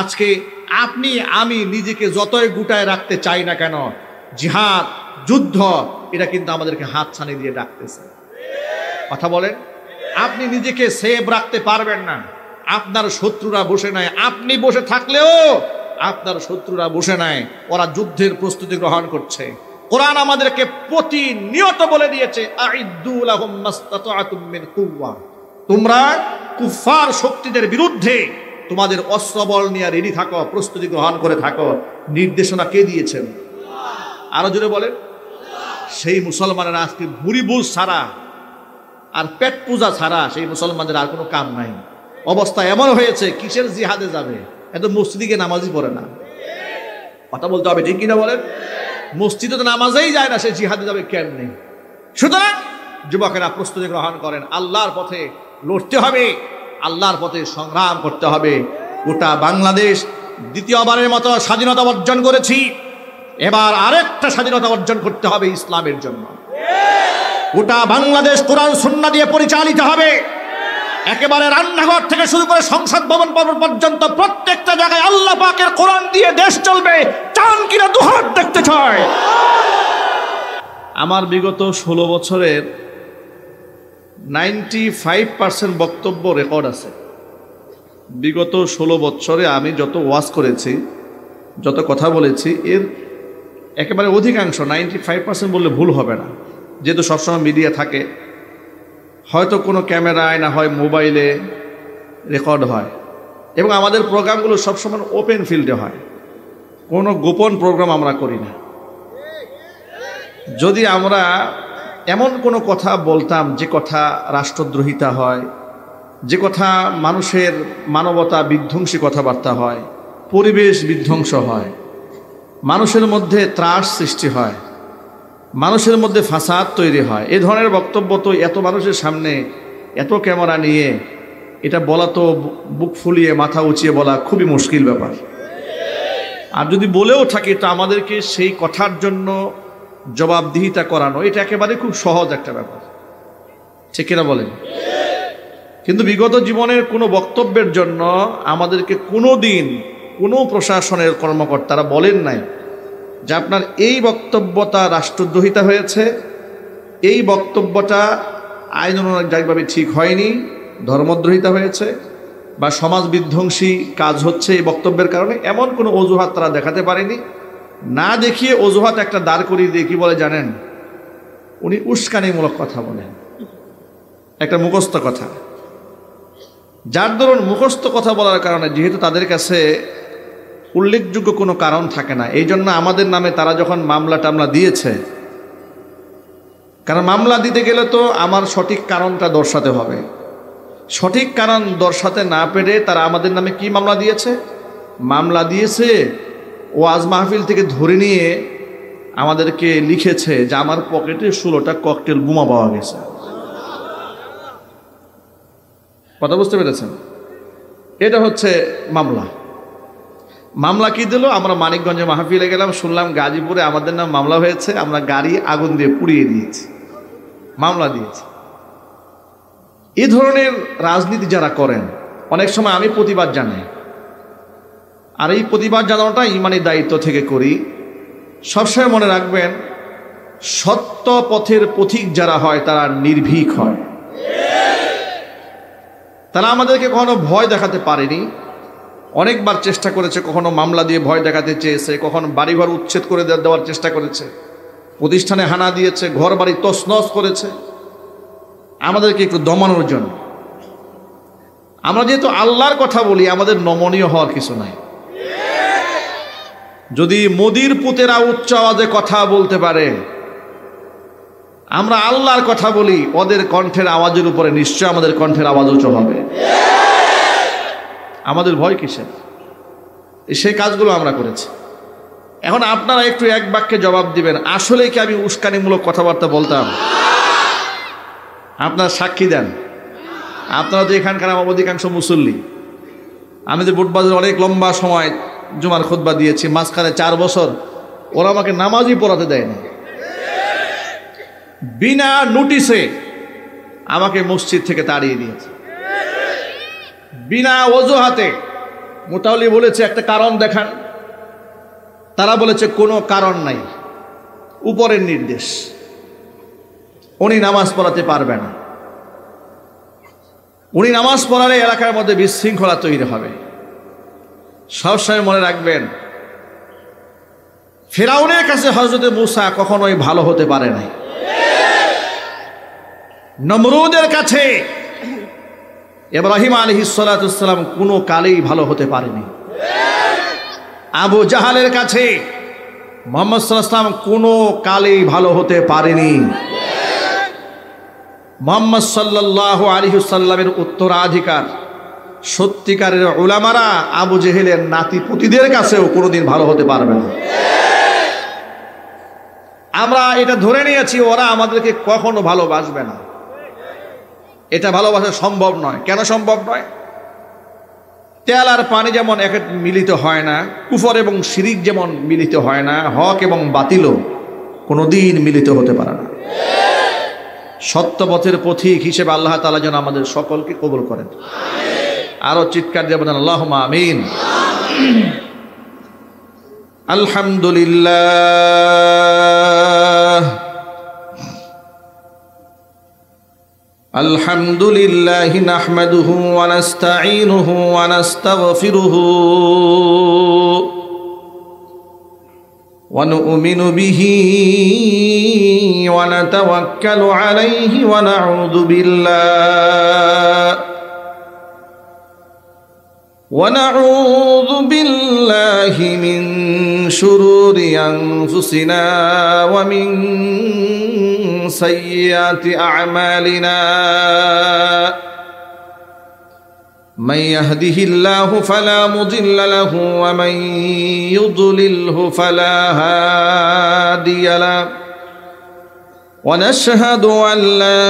আজকে আপনি আমি নিজেকে যতই গুটায় রাখতে চাই না কেন, জিহাদ যুদ্ধ এটা কিন্তু আমাদেরকে হাত ছানি দিয়ে ডাকতেছে। কথা বলেন, আপনি নিজেকে সেভ রাখতে পারবেন না, আপনার শত্রুরা বসে নাই, আপনি বসে থাকলেও আপনার শত্রুরা বসে নাই, ওরা যুদ্ধের প্রস্তুতি গ্রহণ করছে। কোরআন আমাদেরকে প্রতিনিয়ত বলে দিয়েছে, আইদ্দু লাহুম মাসতাতাতুম মিন কুওয়া, তোমরা কুফার শক্তিদের বিরুদ্ধে তোমাদের অস্ত্রবল নিয়ে রেডি থাকো, প্রস্তুতি গ্রহণ করে থাকো। নির্দেশনা কে দিয়েছেন? আরো জোরে বলেন। সেই মুসলমানেরা আজকে বুড়িবুজ ছাড়া আর পেট পূজা ছাড়া সেই মুসলমানদের আর কোনো কাম নাই। অবস্থা এমন হয়েছে, কিসের জিহাদে যাবে? এত মসজিদে নামাজই পড়ে না। কথা বলতে হবে, ঠিক কিনা বলেন? মসজিদে তো নামাজেই যায় না, সে জিহাদে যাবে কেমনে? সুতরাং যুবকেরা প্রস্তুতি গ্রহণ করেন, আল্লাহর পথে লড়তে হবে, আল্লাহর পথে সংগ্রাম করতে হবে। গোটা বাংলাদেশ দ্বিতীয়বারের মতো স্বাধীনতা অর্জন করেছি, এবার আরেকটা স্বাধীনতা অর্জন করতে হবে ইসলামের জন্য। গোটা বাংলাদেশ কোরআন সুন্নাহ দিয়ে পরিচালিত হবে। একেবারে রান্নাঘর থেকে শুরু করে সংসদ ভবন পর্যন্ত প্রত্যেকটা জায়গায় আল্লাহ পাকের কোরআন দিয়ে দেশ চলবে। চান কিনা দুহাত দেখতে চায়। আমার বিগত 16 বছরের 95% বক্তব্য রেকর্ড আছে। বিগত 16 বছরে আমি যত ওয়াজ করেছি, যত কথা বলেছি, এর একেবারে অধিকাংশ 95% বললে ভুল হবে না, যেহেতু সবসময় মিডিয়া থাকে, হয়তো কোনো ক্যামেরায় না হয় মোবাইলে রেকর্ড হয়, এবং আমাদের প্রোগ্রামগুলো সবসময় ওপেন ফিল্ডে হয়, কোনো গোপন প্রোগ্রাম আমরা করি না। যদি আমরা এমন কোনো কথা বলতাম যে কথা রাষ্ট্রদ্রোহিতা হয়, যে কথা মানুষের মানবতা বিধ্বংসী কথাবার্তা হয়, পরিবেশ বিধ্বংস হয়, মানুষের মধ্যে ত্রাস সৃষ্টি হয়, মানুষের মধ্যে ফাসাদ তৈরি হয়, এ ধরনের বক্তব্য তো এত মানুষের সামনে এত ক্যামেরা নিয়ে এটা বলা তো বুক ফুলিয়ে মাথা উঁচিয়ে বলা খুবই মুশকিল ব্যাপার। আর যদি বলেও থাকি তো আমাদেরকে সেই কথার জন্য জবাবদিহিতা করানো এটা একেবারে খুব সহজ একটা ব্যাপার, ঠিক কিনা বলেন? কিন্তু বিগত জীবনের কোনো বক্তব্যের জন্য আমাদেরকে কোনো দিন কোনো প্রশাসনের কর্মকর্তারা বলেন নাই যে আপনার এই বক্তব্যটা রাষ্ট্রদ্রোহিতা হয়েছে, এই বক্তব্যটা আইন অনুযায়ীভাবে ঠিক হয়নি, ধর্মদ্রোহিতা হয়েছে, বা সমাজ বিধ্বংসী কাজ হচ্ছে এই বক্তব্যের কারণে। এমন কোনো অজুহাত তারা দেখাতে পারেনি। না দেখিয়ে অজুহাত একটা দাঁড় করিয়ে দিয়ে কি বলে জানেন? উনি উস্কানিমূলক কথা বলেন, একটা মুখস্থ কথা। যার ধরুন মুখস্থ কথা বলার কারণে যেহেতু তাদের কাছে উল্লেখযোগ্য কোনো কারণ থাকে না, এই জন্য আমাদের নামে তারা যখন মামলা টামলা দিয়েছে, কারণ মামলা দিতে গেলে তো আমার সঠিক কারণটা দর্শাতে হবে, সঠিক কারণ দর্শাতে না পেরে তারা আমাদের নামে কি মামলা দিয়েছে? মামলা দিয়েছে ওয়াজ মাহফিল থেকে ধরে নিয়ে আমাদেরকে লিখেছে যে আমার পকেটে 16টা ককটেল বোমা পাওয়া গেছে। কথা বুঝতে পেরেছেন? এটা হচ্ছে মামলা। মামলা কি দিল? আমরা মানিকগঞ্জে মাহফিলে গেলাম, শুনলাম গাজীপুরে আমাদের নাম মামলা হয়েছে, আমরা গাড়ি আগুন দিয়ে পুড়িয়ে দিয়েছি, মামলা দিয়েছি। এই ধরনের রাজনীতি যারা করেন, অনেক সময় আমি প্রতিবাদ জানাই, আর এই প্রতিবাদ জানানোটা ইমানি দায়িত্ব থেকে করি। সবসময় মনে রাখবেন, সত্য পথের পথিক যারা হয় তারা নির্ভীক হয়। তারা আমাদেরকে কখনো ভয় দেখাতে পারেনি, অনেকবার চেষ্টা করেছে, কখনো মামলা দিয়ে ভয় দেখাতে চেয়েছে, কখনো বাড়িঘর উচ্ছেদ করে দেওয়ার চেষ্টা করেছে, প্রতিষ্ঠানে হানা দিয়েছে, ঘর বাড়ি তছনছ করেছে আমাদেরকে একটু দমানোর জন্য। আমরা যেহেতু আল্লাহর কথা বলি, আমাদের নমনীয় হওয়ার কিছু নাই। যদি মোদির পুতেরা উচ্চ আওয়াজে কথা বলতে পারে, আমরা আল্লাহর কথা বলি, ওদের কণ্ঠের আওয়াজের উপরে নিশ্চয় আমাদের কণ্ঠের আওয়াজ উঁচু হবে। আমাদের ভয় কিসের? সেই কাজগুলো আমরা করেছি। এখন আপনারা একটু এক বাক্যে জবাব দিবেন, আসলে কি আমি উস্কানিমূলক কথাবার্তা বলতাম? আপনারা সাক্ষী দেন। আপনারা তো এখানকার আমার অধিকাংশ মুসল্লি। আমি তো বুটবাজারে অনেক লম্বা সময় জুমার খুতবা দিয়েছি, মাঝখানে 4 বছর ওরা আমাকে নামাজই পড়াতে দেয় না। বিনা নোটিশে আমাকে মসজিদ থেকে তাড়িয়ে দিয়েছে, বিনা অজুহাতে মুতাওয়াল্লি বলেছে একটা কারণ দেখান, তারা বলেছে কোনো কারণ নাই, উপরের নির্দেশ, উনি নামাজ পড়াতে পারবে না। উনি নামাজ পড়ালে এলাকার মধ্যে বিশৃঙ্খলা তৈরি হবে। সবসময় মনে রাখবেন, ফিরআউনের কাছে হযরত মূসা কখনোই ভালো হতে পারে নাই, নমরুদের কাছে ইব্রাহিম আলাইহিস সালাতু ওয়াস সালাম কোনো কালেই ভালো হতে পারেনি, আবু জাহালের কাছে মুহাম্মদ সাল্লাল্লাহু আলাইহি ওয়াসাল্লাম কোনো কালেই ভালো হতে পারেনি। মুহাম্মদ সাল্লাল্লাহু আলাইহি ওয়াসাল্লামের উত্তরাধিকার সত্যিকারের উলামারা আবু জেহেলের নাতিপুতিদের কাছেও কোনোদিন ভালো হতে পারবে না। আমরা এটা ধরে নিয়েছি ওরা আমাদেরকে কখনো ভালোবাসবে না, এটা ভালোবাসা সম্ভব নয়। কেন সম্ভব নয়? তেল আর পানি যেমন এক মিলিত হয় না, কুফর এবং শিরিক যেমন মিলিত হয় না, হক এবং বাতিলও কোনোদিন মিলিত হতে পারে না। সত্য পথের পথিক হিসেবে আল্লাহ তাআলা যেন আমাদের সকলকে কবুল করেন। আরো চিৎকার দিয়ে বলেন আল্লাহুম্মা আমিন। আলহামদুলিল্লাহ আলহামদুলিল্লাহি নাহমাদুহু ওয়া নাস্তাঈনুহু ওয়া নাস্তাগফিরুহু ওয়া নু'মিনু বিহি ওয়া নাতাওয়াক্কালু আলাইহি ওয়া নাউযু বিল্লাহি মিন শুরুরি আনফুসিনা ওয়া মিন سيئات أعمالنا من يهده الله فلا مضل له ومن يضلله فلا هادي له ونشهد أن لا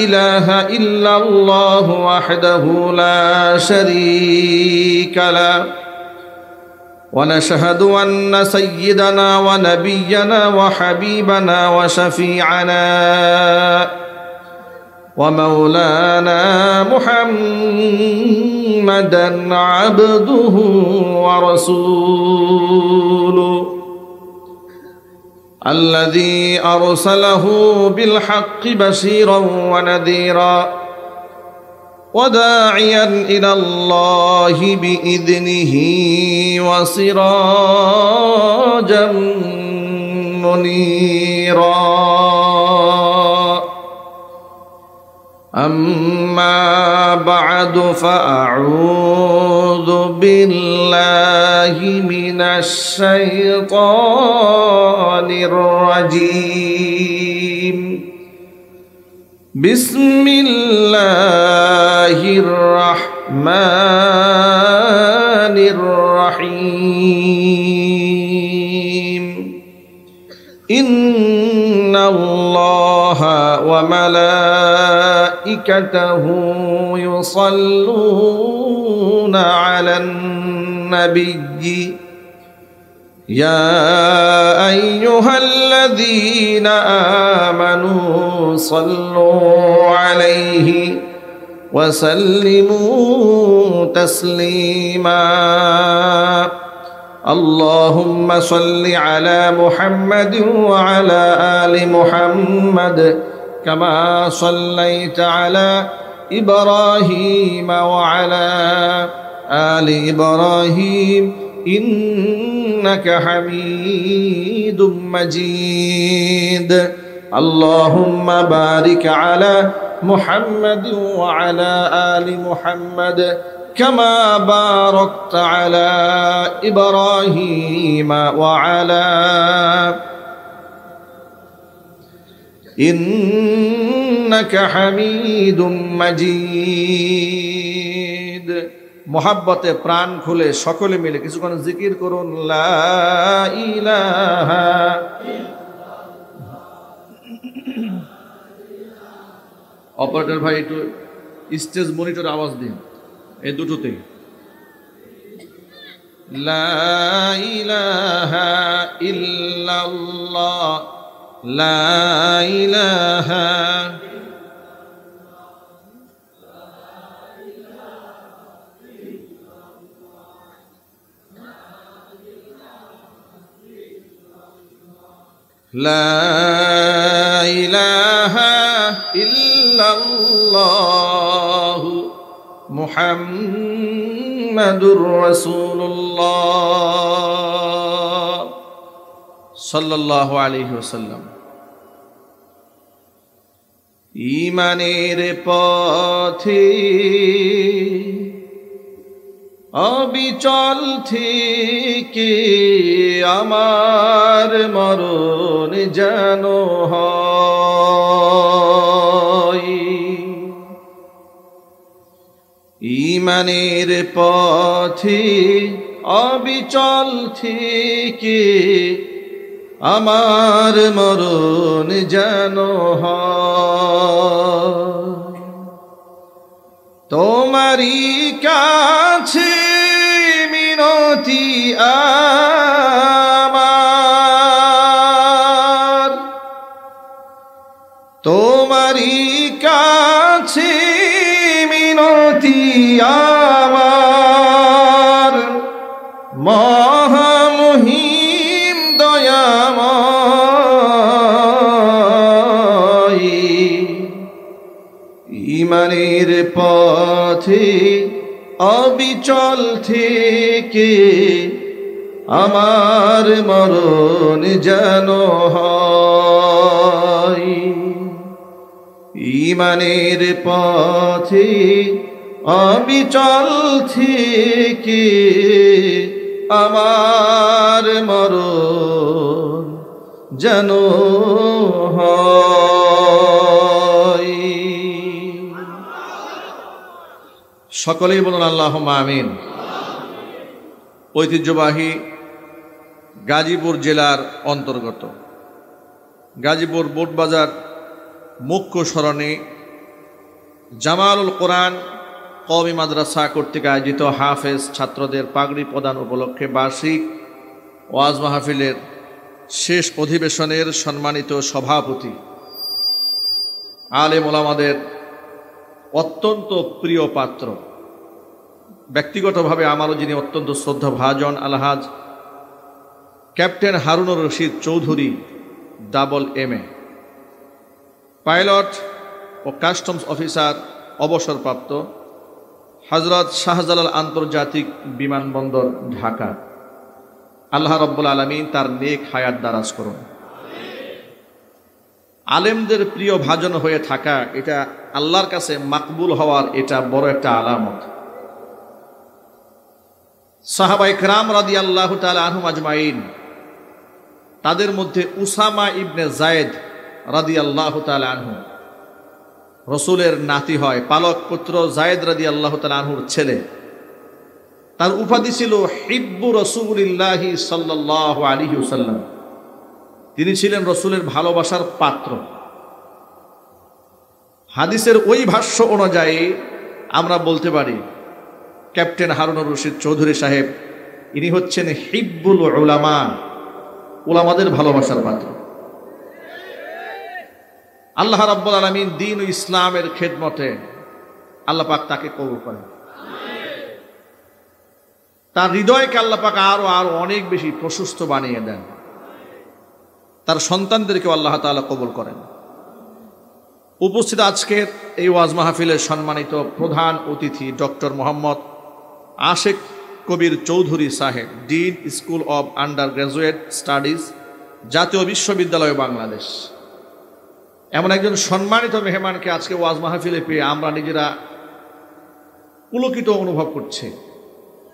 إله إلا الله وحده لا شريك له ونشهد أن سيدنا ونبينا وحبيبنا وشفيعنا ومولانا محمدا عبده ورسوله الذي أرسله بالحق بشيرا ونذيرا وداعيا إلى الله بإذنه وسراجا منيرا أما بعد فأعوذ بالله من الشيطان الرجيم بسم الله الرحمن الرحيم إن الله وملائكته يصلون على النبي يا أيها الذين آمنوا صلوا عليه وسلموا تسليما اللهم صل على محمد وعلى آل محمد كما صليت على إبراهيم وعلى آل إبراهيم إنك حميد مجيد اللهم بارك على محمد وعلى آل محمد كما باركت على إبراهيم وعلى إنك حميد مجيد মোহাব্বতে প্রাণ খুলে সকলে মিলে কিছুক্ষণ জিকির করুন লা ইলাহা অপারেটর ভাই একটু স্টেজ মনিটর আওয়াজ দিন এই দুটোতেই লা ইলাহা ইল্লাল্লাহ লা ইলাহা লা ইলাহা ইল্লাল্লাহু মুহাম্মাদুর রাসূলুল্লাহ সাল্লাল্লাহু আলাইহি ওয়াসাল্লাম। ঈমানের পথে অবিচল থেকে আমার মরণ যেন হয়। ঈমানের পথে অবিচল থেকে আমার মরণ যেন হয়। তোমারই কাছে মিনতি আমার, তোমারই কাছে মিনতি আমার, মহামহিম দয়াময়। ঈমানের পথে অবিচল থেকে আমার মরণ যেন হয়। ঈমানের পথে অবিচল থেকে আমার মরণ যেন হয়। সকলেই বলুন আল্লাহুম্মা আমিন। ঐতিহ্যবাহী গাজীপুর জেলার অন্তর্গত গাজীপুর বোটবাজার মুখ্য সরণি জামালুল কোরআন কওমি মাদ্রাসা কর্তৃক আয়োজিত হাফেজ ছাত্রদের পাগড়ি প্রদান উপলক্ষে বার্ষিক ওয়াজ মাহফিলের শেষ অধিবেশনের সম্মানিত সভাপতি, আলেম ওলামাদের অত্যন্ত প্রিয় পাত্র, ব্যক্তিগতভাবে আমারও যিনি অত্যন্ত শ্রদ্ধাভাজন আলহাজ captain Harunur Rashid Chowdhury double MA, pilot ও কাস্টমস অফিসার অবসরপ্রাপ্ত, হযরত শাহজালাল আন্তর্জাতিক বিমানবন্দর ঢাকা। আল্লাহ রাব্বুল আলামিন তার নেক হায়াত দারাজ করুন। আলেমদের প্রিয় ভাজন হয়ে থাকা এটা আল্লাহর কাছে মাকবুল হওয়ার এটা বড় একটা আলামত। সাহাবায়ে কেরাম রাদিয়াল্লাহু তাআলা আনহুম আজমাইন, তাদের মধ্যে উসামা ইবনে যায়েদ রাদিয়াল্লাহু তাআলা আনহু রসুলের নাতি হয়, পালক পুত্র যায়েদ রাদিয়াল্লাহু তাআলা আনহুর ছেলে। তার উপাধি ছিল হিব্বু রাসূলিল্লাহি সাল্লাল্লাহু আলাইহি ওয়াসাল্লাম। তিনি ছিলেন রসুলের ভালোবাসার পাত্র। হাদিসের ওই ভাষ্য অনুযায়ী আমরা বলতে পারি ক্যাপ্টেন হারুনুর রশিদ চৌধুরী সাহেব ইনি হচ্ছেন হিব্বুল উলামা, উলামাদের ভালোবাসার পাত্র। আল্লাহ রাব্বুল আলামিন দ্বীন ও ইসলামের খেদমতে আল্লাহ পাক তাকে কবুল করেন। তার হৃদয়কে আল্লাহ পাক আরো আরো অনেক বেশি প্রশস্ত বানিয়ে দেন। তার সন্তানদেরকেও আল্লাহ তাআলা কবুল করেন। উপস্থিত আজকের এই ওয়াজ মাহফিলের সম্মানিত প্রধান অতিথি ডক্টর মোহাম্মদ আশেক কবির চৌধুরী সাহেব, dean school of under graduate studies, জাতীয় বিশ্ববিদ্যালয় বাংলাদেশ। এমন একজন সম্মানিত মেহমানকে আজকে ওয়াজ মাহফিলে পেয়ে আমরা নিজেরা পুলকিত অনুভব করছি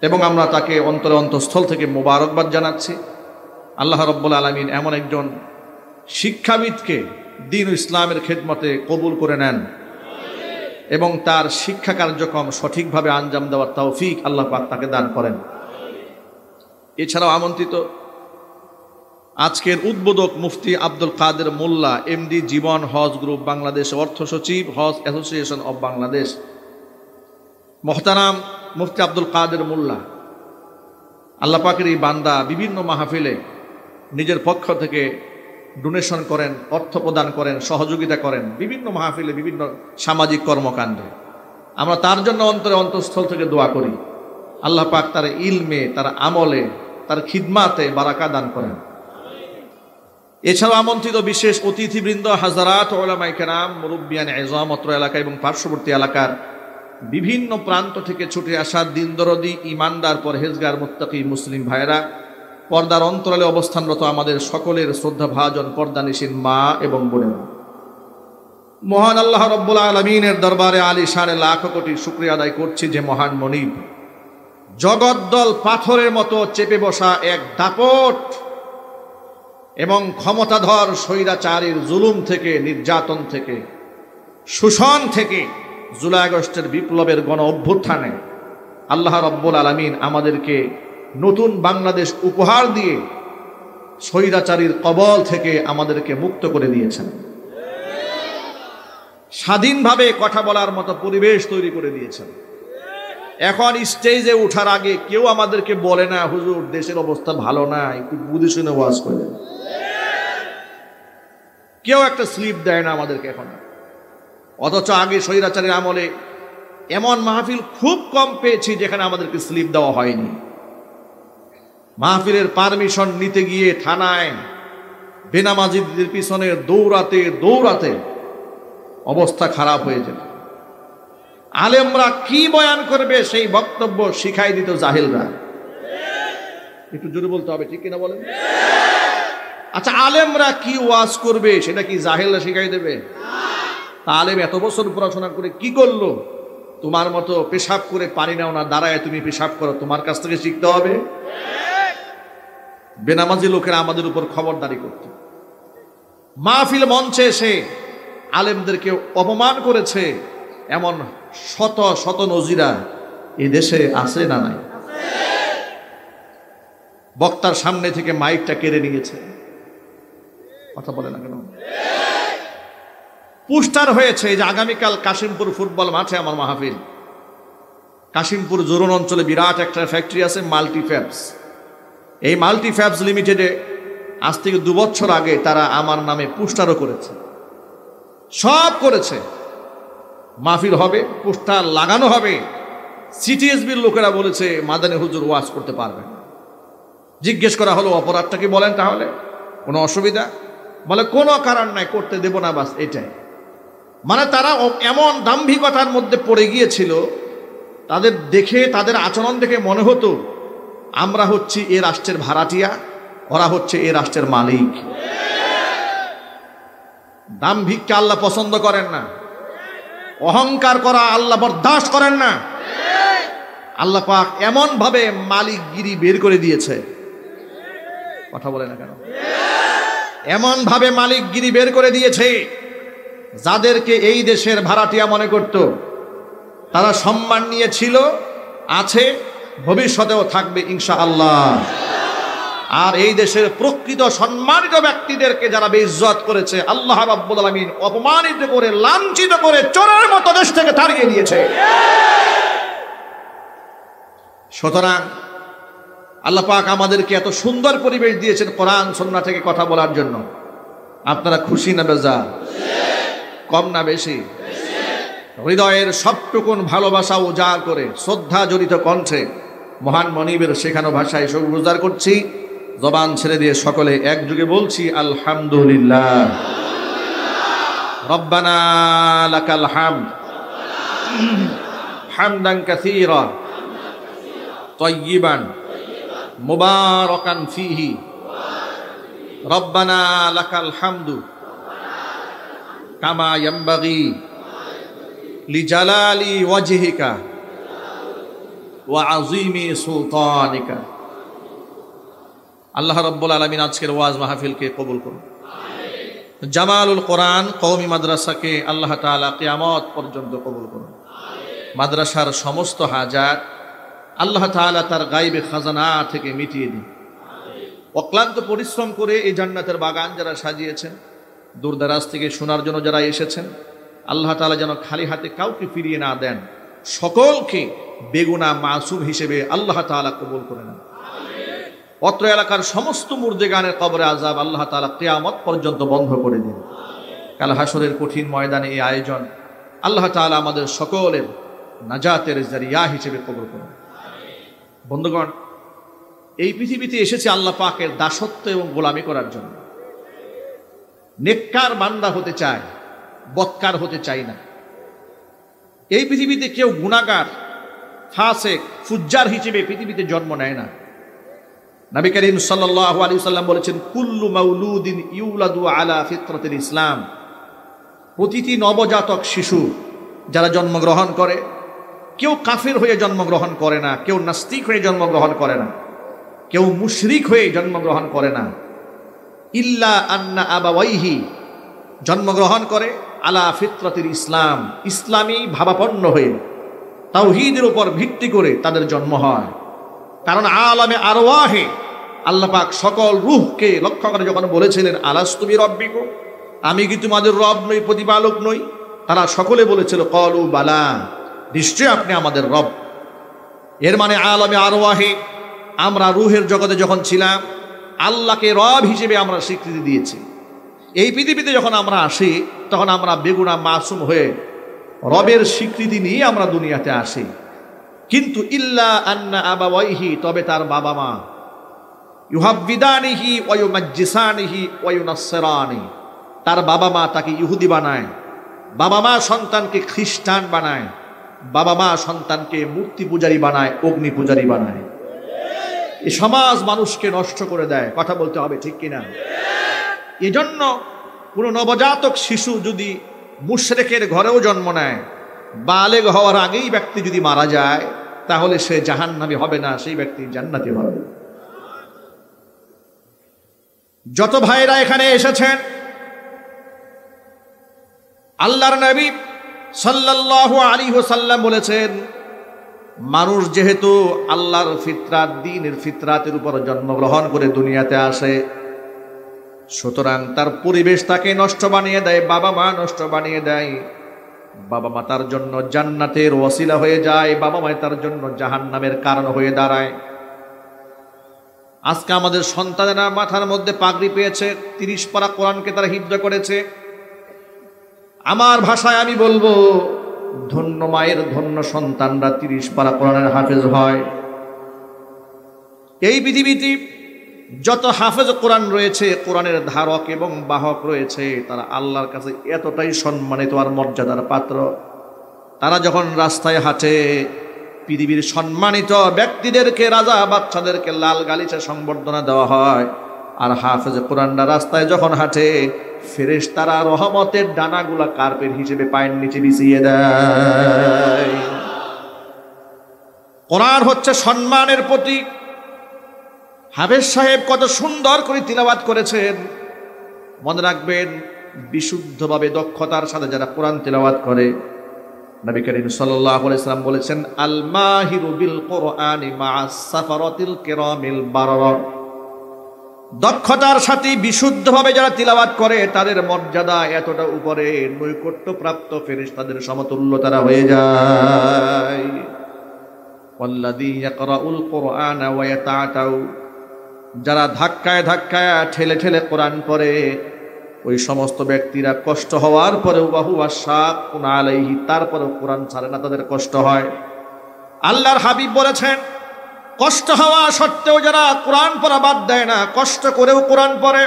এবং আমরা তাকে অন্তরে অন্তঃস্থল থেকে মোবারকবাদ জানাচ্ছি। আল্লাহ রাব্বুল আলামিন এমন একজন শিক্ষাবিদকে দ্বীন ও ইসলামের খেদমতে কবুল করে নেন এবং তার শিক্ষা কার্যক্রম সঠিকভাবে আঞ্জাম দেওয়ার তৌফিক আল্লাহ পাক তাকে দান করেন। এছাড়াও আমন্ত্রিত আজকের উদ্বোধক মুফতি আব্দুল কাদের মোল্লা, MD জীবন হজ গ্রুপ বাংলাদেশ, অর্থ সচিব হজ অ্যাসোসিয়েশন অব বাংলাদেশ। মোহতারাম মুফতি আব্দুল কাদের মোল্লা আল্লাহ পাকের এই বান্দা বিভিন্ন মাহফিলে নিজের পক্ষ থেকে ডোনেশন করেন, অর্থ প্রদান করেন, সহযোগিতা করেন বিভিন্ন মাহফিলে, বিভিন্ন সামাজিক কর্মকাণ্ডে। আমরা তার জন্য অন্তরে অন্তঃস্থল থেকে দোয়া করি আল্লাহ পাক তার ইলমে, তার আমলে, তার খিদমাতে বারাকা দান করেন। এছাড়াও আমন্ত্রিত বিশেষ অতিথিবৃন্দ, হাজারাত উলামায়ে কেরাম, মুরব্বিয়ান এযাম, অত্র এলাকা এবং পার্শ্ববর্তী এলাকার বিভিন্ন প্রান্ত থেকে ছুটে আসা দিনদরদি, ইমানদার, পরহেজগার, মুত্তাকি মুসলিম ভাইয়েরা, পর্দার অন্তরালে অবস্থানরত আমাদের সকলের শ্রদ্ধাভাজন পর্দানিশীন মা এবং বোনেরা, মহান আল্লাহ রব্বুল আলামিনের দরবারে আলিশানে লাখ কোটি শুকরিয়া আদায় করছি যে মহান মনিব জগদ্দল পাথরের মতো চেপে বসা এক দাপট এবং ক্ষমতাধর স্বৈরাচারীর জুলুম থেকে, নির্যাতন থেকে, শোষণ থেকে, জুলাই আগস্টের বিপ্লবের গণ অভ্যুত্থানে আল্লাহ রব্বুল আলামিন আমাদেরকে নতুন বাংলাদেশ উপহার দিয়ে স্বৈরাচারীর কবল থেকে আমাদেরকে মুক্ত করে দিয়েছেন। স্বাধীনভাবে কথা বলার মতো পরিবেশ তৈরি করে দিয়েছেন। এখন স্টেজে ওঠার আগে কেউ আমাদেরকে বলে না, হুজুর দেশের অবস্থা ভালো না, একটু বুঝে শুনে ওয়াজ করেন। কেউ একটা স্লিপ দেয় না আমাদেরকে এখন। অথচ আগে স্বৈরাচারীর আমলে এমন মাহফিল খুব কম পেয়েছি যেখানে আমাদেরকে স্লিপ দেওয়া হয়নি। মাহফিলের পারমিশন নিতে গিয়ে থানায় বেনামাজিদের পিছনে দৌড়াতে দৌড়াতে অবস্থা খারাপ হয়ে যেত। আলেমরা কি বয়ান করবে সেই বক্তব্য শিখাই দিত জাহেলরা। একটু জোরে বলতে হবে, ঠিক কিনা বলেন? আচ্ছা, আলেমরা কি ওয়াজ করবে সেটা কি জাহেলরা শিখাই দেবে? তা আলেম এত বছর পড়াশোনা করে কি করলো? তোমার মতো পেশাব করে পানি নাও না, দাঁড়ায় তুমি পেশাব করো, তোমার কাছ থেকে শিখতে হবে। বেনামাজি লোকেরা আমাদের উপর খবরদারি করত। মাহফিল মঞ্চে এসে আলেমদেরকে অপমান করেছে এমন শত শত নজিরা এই দেশে আছে না নাই? বক্তার সামনে থেকে মাইকটা কেড়ে নিয়েছে, কথা বলে না কেন? পোস্টার হয়েছে যে আগামীকাল কাশিমপুর ফুটবল মাঠে আমার মাহফিল। কাশিমপুর জোরন অঞ্চলে বিরাট একটা ফ্যাক্টরি আছে, মাল্টিফ্যাবস। এই মাল্টিফ্যাবস লিমিটেডে আজ থেকে 2 বছর আগে তারা আমার নামে পোস্টারও করেছে, সব করেছে। মাহফিল হবে, পোস্টার লাগানো হবে। সিটিএসবির লোকেরা বলেছে মাদানী হুজুর ওয়াজ করতে পারবেন। জিজ্ঞেস করা হলো অপরাধটা কি বলেন, তাহলে কোনো অসুবিধা? বলে কোনো কারণ নাই, করতে দেব না, বাস এটাই। মানে তারা এমন দাম্ভিকতার মধ্যে পড়ে গিয়েছিল, তাদের দেখে, তাদের আচরণ দেখে মনে হতো আমরা হচ্ছি এ রাষ্ট্রের ভাড়াটিয়া, ওরা হচ্ছে এ রাষ্ট্রের মালিক। দাম্ভিককে আল্লাহ পছন্দ করেন না, অহংকার করা আল্লাহ বরদাস্ত করেন না। আল্লাহ পাক এমন ভাবে মালিকগিরি বের করে দিয়েছে, কথা বলে না কেন? এমন ভাবে মালিকগিরি বের করে দিয়েছে, যাদেরকে এই দেশের ভাড়াটিয়া মনে করত তারা সম্মান নিয়েছিল, আছে, ভবিষ্যতেও থাকবে ইনশাআল্লাহ। আর এই দেশের প্রকৃত সম্মানিত ব্যক্তিদেরকে যারা বেইজ্জত করেছে, আল্লাহ রাব্বুল আলামিন অপমানিত করে, লাঞ্ছিত করে, চোরের মতো দেশ থেকে তাড়িয়ে দিয়েছে। সুতরাং আল্লাহ পাক আমাদেরকে এত সুন্দর পরিবেশ দিয়েছেন কোরআন সুন্নাহ থেকে কথা বলার জন্য। আপনারা খুশি না বেজার? কম না বেশি? হৃদয়ের সবটুকুন ভালোবাসা উজাড় করে শ্রদ্ধা জড়িত কণ্ঠে মহান মনিবের শেখানো ভাষায় শুকর করছি। জবান ছেড়ে দিয়ে সকলে একযোগে বলছি আলহামদুলিল্লাহ। রব্বানা লাকাল হামদ হামদান কাসীরা তাইয়িবান মুবারাকান ফীহি। রব্বানা লাকাল হামদু কামা ইয়ানবাগি লিজালালি ওয়াজহিকা ওয়া আযীমি সুলতানিকা। আল্লাহ রাব্বুল আলামিন আজকের ওয়াজ মাহফিলকে কবুল করুন। জামালুল কোরআন কওমি মাদ্রাসাকে আল্লাহ তাআলা কিয়ামত পর্যন্ত কবুল করুন। মাদ্রাসার সমস্ত হাজাত আল্লাহ তাআলা তার গায়বে খাজানা থেকে মিটিয়ে দিন। অক্লান্ত পরিশ্রম করে এই জান্নাতের বাগান যারা সাজিয়েছেন, দূরদারাজ থেকে শোনার জন্য যারা এসেছেন, আল্লাহ তাআলা যেন খালি হাতে কাউকে ফিরিয়ে না দেন, সকলকে বেগুনা মাসুম হিসেবে আল্লাহ তাআলা কবুল করে নেন। অত্র এলাকার সমস্ত মুর্দেগানের কবরে আযাব আল্লাহ তাআলা কিয়ামত পর্যন্ত বন্ধ করে দিন। কাল হাসরের কঠিন ময়দানে এই আয়োজন আল্লাহ তাআলা আমাদের সকলের নাজাতের জারিয়া হিসেবে কবুল করুন। বন্ধুগণ, এই পৃথিবীতে এসেছে আল্লাহ পাকের দাসত্ব এবং গোলামি করার জন্য। নেককার বান্দা হতে চায়, বদকার হতে চায় না। এই পৃথিবীতে কেউ গুনাহগার, ফাসিক, ফুজ্জার হিসেবে পৃথিবীতে জন্ম নেয় না। নবী করিম সাল্লাল্লাহু আলাইহি ওয়াসাল্লাম বলেছেন, কুল্লু মাউলুদিন ইউলাদু আলা ফিতরাতিল ইসলাম। প্রতিটি নবজাতক শিশু যারা জন্মগ্রহণ করে, কেউ কাফির হয়ে জন্মগ্রহণ করে না, কেউ নাস্তিক হয়ে জন্মগ্রহণ করে না, কেউ মুশরিক হয়ে জন্মগ্রহণ করে না। ইল্লা আন্না আবাওয়াইহি, জন্মগ্রহণ করে আলা ফিতরাতিল ইসলাম, ইসলামী ভাবাপন্ন হয়ে, তাওহীদের উপর ভিত্তি করে তাদের জন্ম হয়। কারণ আলামে আরওয়াহে আল্লাহ পাক সকল রূহকে লক্ষ্য করে যখন বলেছিলেন, আলাস্তু বিরাব্বিকুম, আমি কি তোমাদের রব নই, প্রতিপালক নই? তারা সকলে বলেছিল, ক্বালু বালা, নিশ্চয় আপনি আমাদের রব। এর মানে আলামে আরওয়াহে আমরা রূহের জগতে যখন ছিলাম, আল্লাহকে রব হিসেবে আমরা স্বীকৃতি দিয়েছি। এই পৃথিবীতে যখন আমরা আসি, তখন আমরা বেগুনা মাসুম হয়ে রবের স্বীকৃতি নিয়ে আমরা দুনিয়াতে আসি। কিন্তু ইল্লা আন্না আবাওয়াইহি, তবে তার বাবা মা, ইউহাব্বিদানিহি ওয়া ইউমাজ্জিসানিহি ওয়া ইউনাসসিরানি, তার বাবা মা তাকে ইহুদি বানায়, বাবা মা সন্তানকে খ্রিস্টান বানায়, বাবা মা সন্তানকে মূর্তি পূজারী বানায়, অগ্নি পূজারী বানায়। এই সমাজ মানুষকে নষ্ট করে দেয়, কথা বলতে হবে ঠিক কিনা? এজন্য কোনো নবজাতক শিশু যদি মুশরিকের ঘরেও জন্ম নেয়, বালেগ হওয়ার আগেই ব্যক্তি যদি মারা যায়, তাহলে সে জাহান্নামী হবে না, সেই ব্যক্তি জান্নাতি হবে। যত ভাইরা এখানে এসেছেন, আল্লাহর নবী সাল্লাল্লাহু আলাইহি ওয়াসাল্লাম বলেছেন, মানুষ যেহেতু আল্লাহর ফিতরাত, দ্বীনের ফিতরাতের উপর জন্মগ্রহণ করে দুনিয়াতে আসে, সুতরাং তার পরিবেশ তাকে নষ্ট বানিয়ে দেয়, বাবা মা নষ্ট বানিয়ে দেয়। বাবা মা তার জন্য জান্নাতের ওয়াসিলা হয়ে যায়, বাবা মা তার জন্য জাহান্নামের কারণ হয়ে দাঁড়ায়। আজকে আমাদের সন্তানেরা মাথার মধ্যে পাগড়ি পেয়েছে, 30 পারা কোরআনকে তারা হিফজ করেছে। আমার ভাষায় আমি বলবো, ধন্য মায়ের ধন্য সন্তানরা 30 পারা কোরআনের হাফেজ হয়। এই পৃথিবীতে যত হাফেজ কোরআন রয়েছে, কোরআনের ধারক এবং বাহক রয়েছে, তারা আল্লাহর কাছে এতটাই সম্মানিত আর মর্যাদার পাত্র। তারা যখন রাস্তায় হাঁটে, পৃথিবীর সম্মানিত ব্যক্তিদেরকে, রাজা বাদশাদেরকে লাল গালিচা সংবর্ধনা দেওয়া হয়, আর হাফেজ কোরআনরা রাস্তায় যখন হাঁটে, ফেরেশতারা রহমতের ডানাগুলা কার্পেট হিসেবে পায়ের নিচে বিছিয়ে দেয়। কোরআন হচ্ছে সম্মানের প্রতীক। হাফেজ সাহেব কত সুন্দর করে তিলাওয়াত করেছেন। মনে রাখবেন, বিশুদ্ধভাবে দক্ষতার সাথে যারা কোরআন তিলাওয়াত করে, নবী করিম সাল্লাল্লাহু আলাইহি ওয়াসাল্লাম বলেছেন, আল মাহিরু বিল কোরআনি মা'আস সাফারাতিল কিরামিল বারারা, দক্ষতার সাথে বিশুদ্ধভাবে যারা তিলাওয়াত করে, তাদের মর্যাদা এতটা উপরে, নৈকট্যপ্রাপ্ত ফেরেশতাদের সমতুল্য তারা হয়ে যায়। ওয়াল্লাযী ইয়াকরাউল কোরআনা ওয়া ইয়াতাআতাউ, যারা ধাক্কায় ধাক্কায় ঠেলে ঠেলে কোরআন পড়ে, ওই সমস্ত ব্যক্তিরা কষ্ট হওয়ার পরেও ওয়াহুয়া শাক্কুন আলাইহি, তারপরেও কোরআন ছাড়ে না, তাদের কষ্ট হয়। আল্লাহর হাবিব বলেছেন, কষ্ট হওয়া সত্ত্বেও যারা কোরআন পড়া বাদ দেয় না, কষ্ট করেও কোরআন পড়ে,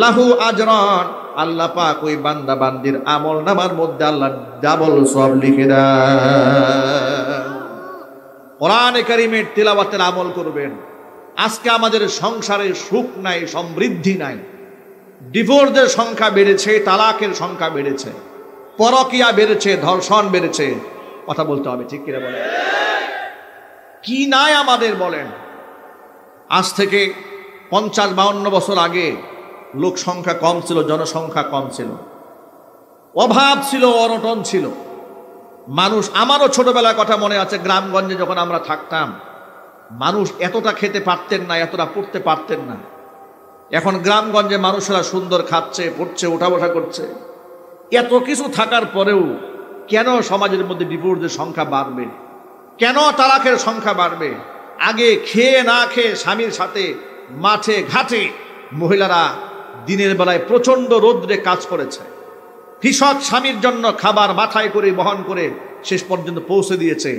লাহু আজরান, আল্লাহ পাক ওই বান্দা বান্দির আমল নামার মধ্যে আল্লাহ ডাবল সওয়াব লিখে দেন। কোরআনে কারীমের তিলাওয়াতের আমল করবেন। আজকে আমাদের সংসারে সুখ নাই, সমৃদ্ধি নাই, ডিভোর্সের সংখ্যা বেড়েছে, তালাকের সংখ্যা বেড়েছে, পরকিয়া বেড়েছে, ধর্ষণ বেড়েছে। কথা বলতে হবে ঠিক কিনা বলেন? কি নাই আমাদের বলেন? আজ থেকে 50-52 বছর আগে লোক সংখ্যা কম ছিল, জনসংখ্যা কম ছিল, অভাব ছিল, অনটন ছিল। মানুষ, আমারও ছোটবেলার কথা মনে আছে, গ্রামগঞ্জে যখন আমরা থাকতাম, মানুষ এতটা খেতে পারতেন না, এতটা পড়তে পারতেন না। এখন গ্রামগঞ্জে মানুষেরা সুন্দর খাচ্ছে, পড়ছে, ওঠা বসা করছে। এত কিছু থাকার পরেও কেন সমাজের মধ্যে ডিভোর্সের সংখ্যা বাড়বে? কেন তালাকের সংখ্যা বাড়বে? আগে খেয়ে না খেয়ে স্বামীর সাথে মাঠে ঘাটে মহিলারা দিনের বেলায় প্রচণ্ড রৌদ্রে কাজ করেছে, কৃষক স্বামীর জন্য খাবার মাথায় করে বহন করে শেষ পর্যন্ত পৌঁছে দিয়েছে।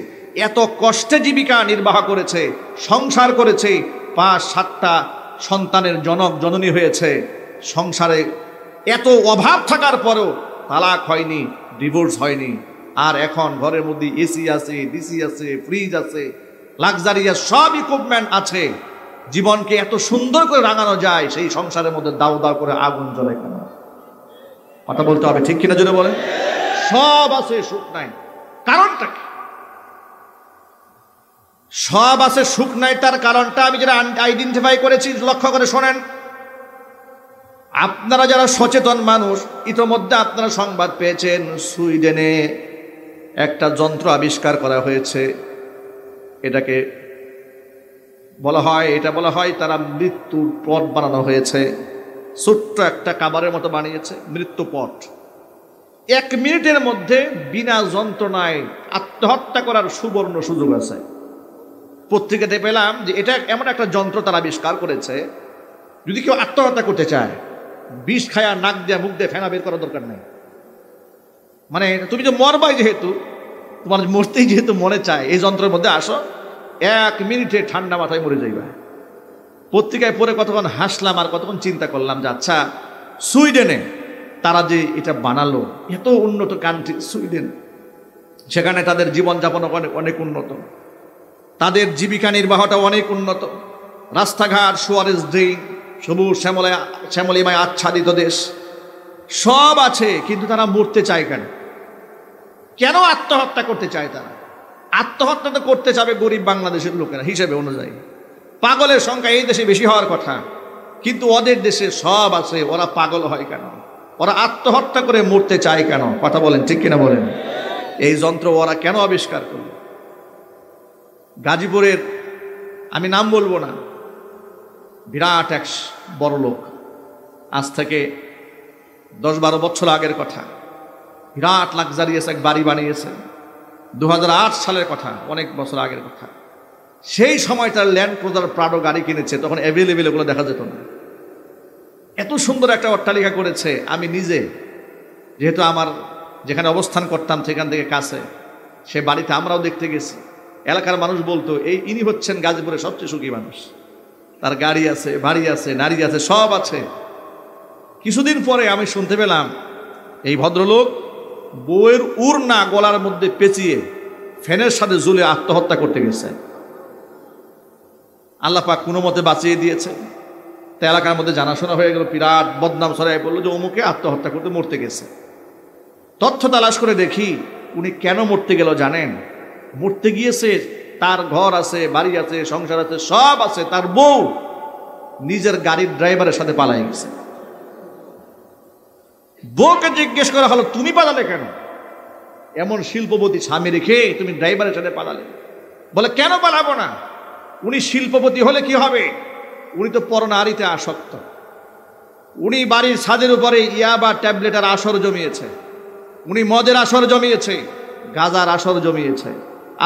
এত কষ্টে জীবিকা নির্বাহ করেছে, সংসার করেছে, 5-7টা সন্তানের জনক জননী হয়েছে, সংসারে এত অভাব থাকার পরেও তালাক হয়নি, ডিভোর্স হয়নি। আর এখন ঘরের মধ্যে এসি আছে, ডিসি আছে, ফ্রিজ আছে, লাক্সারিয়াস সব ইকুইপমেন্ট আছে। জীবনকে এত সুন্দর করে রাঙানো যায়, সেই সংসারের মধ্যে দাও দাও করে আগুন জ্বলে কেন? কথা বলতে হবে, ঠিক কিনা জোরে বলেন? সব আছে, সুখ নাই, কারণটা কি? সব আছে, সুখ নাই, তার কারণটা আমি যেটা আইডেন্টিফাই করেছি, লক্ষ্য করে শোনেন। আপনারা যারা সচেতন মানুষ, ইতোমধ্যে আপনারা সংবাদ পেয়েছেন, সুইডেনে একটা যন্ত্র আবিষ্কার করা হয়েছে। এটাকে বলা হয় তারা মৃত্যুর পট বানানো হয়েছে। ছোট্ট একটা কাবারের মতো বানিয়েছে, মৃত্যু পট। 1 মিনিটের মধ্যে বিনা যন্ত্রণায় আত্মহত্যা করার সুবর্ণ সুযোগ আছে। পত্রিকাতে পেলাম যে এটা এমন একটা যন্ত্র তারা আবিষ্কার করেছে, যদি কেউ আত্মহত্যা করতে চায়, বিষ খায়া নাক দিয়ে মুখ দিয়ে ফেনা বের করার দরকার নেই। মানে তুমি যে মরবাই, যেহেতু তোমার মরতেই যেহেতু মনে চায়, এই যন্ত্রের মধ্যে আসো, 1 মিনিটে ঠান্ডা মাথায় মরে যাইবা। পত্রিকায় পড়ে কতক্ষণ হাসলাম আর কতক্ষণ চিন্তা করলাম যে আচ্ছা, সুইডেনে তারা যে এটা বানালো, এত উন্নত কান্ট্রি সুইডেন, সেখানে তাদের জীবনযাপন অনেক উন্নত, তাদের জীবিকা নির্বাহটা অনেক উন্নত, রাস্তাঘাট, সুয়ারেজ ড্রেন, সবুজ শ্যামলিমায় আচ্ছাদিত দেশ, সব আছে। কিন্তু তারা মরতে চায় কেন? কেন আত্মহত্যা করতে চায় তারা? আত্মহত্যা তো করতে চাবে গরিব বাংলাদেশের লোকেরা হিসেবে অনুযায়ী। পাগলের সংখ্যা এই দেশে বেশি হওয়ার কথা, কিন্তু ওদের দেশে সব আছে, ওরা পাগল হয় কেন? ওরা আত্মহত্যা করে মরতে চায় কেন? কথা বলেন, ঠিক কিনা বলেন? এই যন্ত্র ওরা কেন আবিষ্কার করল? গাজীপুরের, আমি নাম বলবো না, বিরাট এক বড় লোক, আজ থেকে 10-12 বছর আগের কথা, বিরাট লাক্সারিয়াস এক বাড়ি বানিয়েছে। 2008 সালের কথা, অনেক বছর আগের কথা। সেই সময় তার ল্যান্ড ক্রুজার প্রাডো গাড়ি কিনেছে, তখন অ্যাভেলেবেল ওগুলো দেখা যেত না। এত সুন্দর একটা অট্টালিকা করেছে। আমি নিজে, যেহেতু আমার যেখানে অবস্থান করতাম সেখান থেকে কাছে, সে বাড়িতে আমরাও দেখতে গেছি। এলাকার মানুষ বলতো ইনি হচ্ছেন গাজীপুরের সবচেয়ে সুখী মানুষ, তার গাড়ি আছে, বাড়ি আছে, নারী আছে, সব আছে। কিছুদিন পরে আমি শুনতে পেলাম এই ভদ্রলোক বউয়ের উড়না গলার মধ্যে পেঁচিয়ে ফ্যানের সাথে ঝুলে আত্মহত্যা করতে গেছে। আল্লাহ পাক কোনো মতে বাঁচিয়ে দিয়েছে। তা এলাকার মধ্যে জানাশোনা হয়ে গেল, বিরাট বদনাম ছড়াই পড়লো যে অমুকে আত্মহত্যা করতে মরতে গেছে। তথ্য তালাশ করে দেখি উনি কেন মরতে গেল জানেন? মরতে গিয়েছে, তার ঘর আছে, বাড়ি আছে, সংসার আছে, সব আছে, তার বউ নিজের গাড়ির ড্রাইভারের সাথে পালাই গেছে। বউকে জিজ্ঞেস করা হলো, তুমি পালালে কেন? এমন শিল্পপতি স্বামী রেখে তুমি ড্রাইভারের সাথে পালালে? বলে কেন পালাবো না? উনি শিল্পপতি হলে কি হবে? উনি তো পরনারীতে আসক্ত। উনি বাড়ির ছাদের উপরে ইয়াবা ট্যাবলেটের আসর জমিয়েছে, উনি মদের আসর জমিয়েছে, গাজার আসর জমিয়েছে।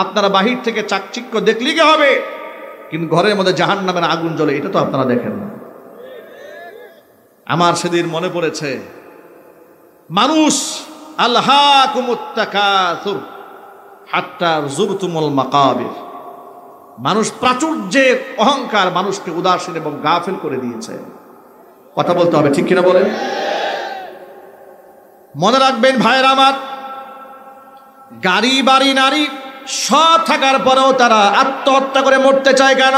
আপনারা বাহির থেকে চাকচিক্য দেখলে কি হবে, কিন্তু ঘরের মধ্যে জাহান্নামের আগুন জ্বলে, এটা তো আপনারা দেখেন না। আমার সেদিন মনে পড়েছে, মানুষ আল্লাহাকুমুত তাকাসুর হাত্তা যুরতুমুল মাকাবির, মানুষ প্রাচুর্যের অহংকার মানুষকে উদাসীন এবং গাফেল করে দিয়েছে। কথা বলতে হবে, ঠিক কিনা বলেন? মনে রাখবেন ভাইয়ের আমার, গাড়ি, বাড়ি, নারী সব থাকার পরেও তারা আত্মহত্যা করে মরতে চায় কেন?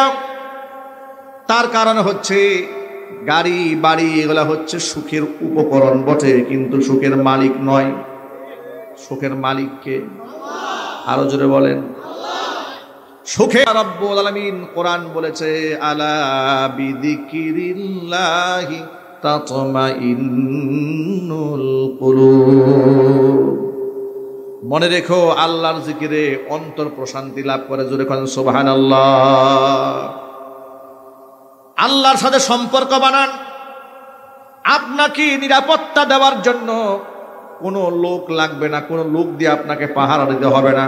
তার কারণ হচ্ছে গাড়ি, বাড়ি এগুলা হচ্ছে সুখের উপকরণ বটে, কিন্তু সুখের মালিক নয়। সুখের মালিককে আরো জোরে বলেন। সুখে রব্বুল আলামিন কোরআন বলেছে, আলা বিযিকিরিল্লাহি তাতমাইন্নুল কুলুব। মনে রেখো, আল্লাহর জিকিরে অন্তর প্রশান্তি লাভ করে। জোরে বলেন সুবহানাল্লাহ। আল্লাহর সাথে সম্পর্ক বানান। আপনাকে নিরাপত্তা দেওয়ার জন্য কোনো লোক লাগবে না, কোনো লোক দিয়ে আপনাকে পাহারা দিতে হবে না।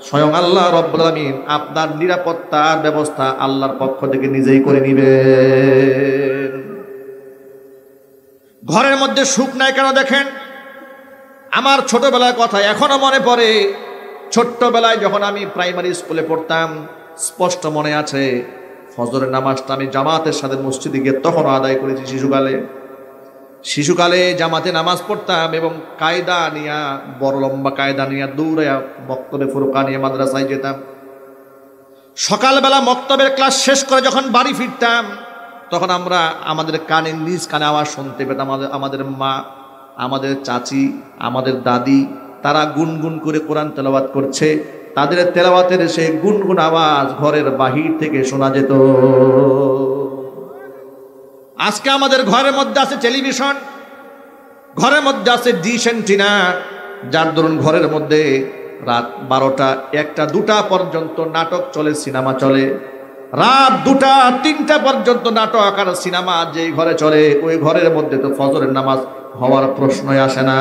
স্বয়ং আল্লাহ রব্বুল আলামিন আপনার নিরাপত্তার ব্যবস্থা আল্লাহর পক্ষ থেকে নিজেই করে নিবেন। ঘরের মধ্যে সুখ নাই কেন দেখেন? আমার ছোটবেলার কথা এখনো মনে পড়ে। ছোট্টবেলায় যখন আমি প্রাইমারি স্কুলে পড়তাম, স্পষ্ট মনে আছে, ফজরের নামাজটা আমি জামাতের সাথে মসজিদে গিয়ে তখনও আদায় করেছি শিশুকালে। শিশুকালে জামাতে নামাজ পড়তাম এবং কায়দা নিয়া বড় লম্বা কায়দা নিয়ে দৌড়াইয়া মক্তবে ফুরকানিয়া মাদ্রাসায় যেতাম। সকালবেলা মক্তবের ক্লাস শেষ করে যখন বাড়ি ফিরতাম তখন আমরা আমাদের কানে নিজ কানে আওয়াজ শুনতে পেতাম। আমাদের মা, আমাদের চাচি, আমাদের দাদি তারা গুনগুন করে কোরআন তেলাওয়াত করছে। তাদের তেলাওয়াতের সেই গুনগুন আওয়াজ ঘরের বাহির থেকে শোনা যেত। আজকে আমাদের ঘরের মধ্যে আছে টেলিভিশন, ঘরের মধ্যে আছে ডিশ অ্যান্টিনা, যার দরুন ঘরের মধ্যে রাত 12টা 1টা 2টা পর্যন্ত নাটক চলে, সিনেমা চলে। রাত 2টা 3টা পর্যন্ত নাটক আর সিনেমা যেই ঘরে চলে ওই ঘরের মধ্যে তো ফজরের নামাজ হওয়ার প্রশ্নই আসে না।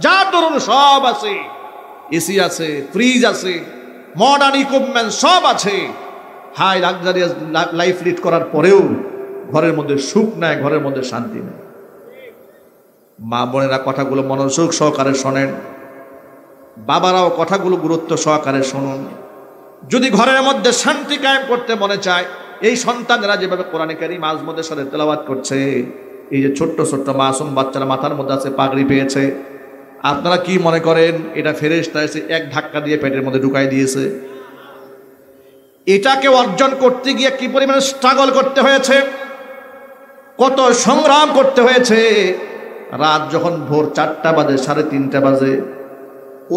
যার দরুন সব আছে, এসি আছে, ফ্রিজ আছে, মডার্ন ইকুইপমেন্ট সব আছে, হাই লাক্সারিয়াস লাইফ লিড করার পরেও ঘরের মধ্যে সুখ নাই, ঘরের মধ্যে শান্তি নেই। মা বোনেরা কথাগুলো মনোযোগ সহকারে শোনেন, বাবারাও কথাগুলো গুরুত্ব সহকারে শুনুন। যদি ঘরের মধ্যে শান্তি কায়েম করতে মনে চায়, এই সন্তানেরা যেভাবে কোরআনে কারীম আজমতের সাথে তেলাওয়াত করছে, এই যে ছোট্ট ছোট্ট মাসুম বাচ্চারা মাথার মধ্যে আছে পাগড়ি পেয়েছে, আপনারা কি মনে করেন এটা ফেরেশতা এসে এক ধাক্কা দিয়ে পেটের মধ্যে ঢুকাই দিয়েছে? এটাকে অর্জন করতে গিয়ে কি পরিমাণে স্ট্রাগল করতে হয়েছে, কত সংগ্রাম করতে হয়েছে। রাত যখন ভোর 4টা বাজে, 3:30 বাজে,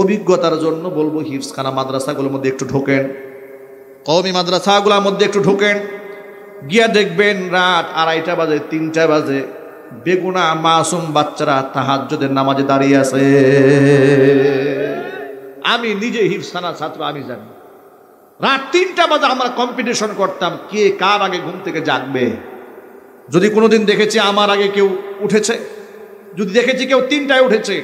অভিজ্ঞতার জন্য বলবো হিফজখানা মাদ্রাসাগুলোর মধ্যে একটু ঢোকেন, কওমি মাদ্রাসাগুলোর মধ্যে একটু ঢোকেন, গিয়া দেখবেন রাত 2:30 বাজে, 3টা বাজে বেগুনা মাসুম বাচ্চারা তাহাজ্জুদের নামাজে দাঁড়িয়ে আছে। আমি নিজে হিফজখানা ছাত্র, আমি জানি রাত 3টা বাজে আমরা কম্পিটিশন করতাম কে কার আগে ঘুম থেকে জাগবে। যদি কোনোদিন দেখেছি আমার আগে কেউ উঠেছে, যদি দেখেছি কেউ 3টায় উঠেছে,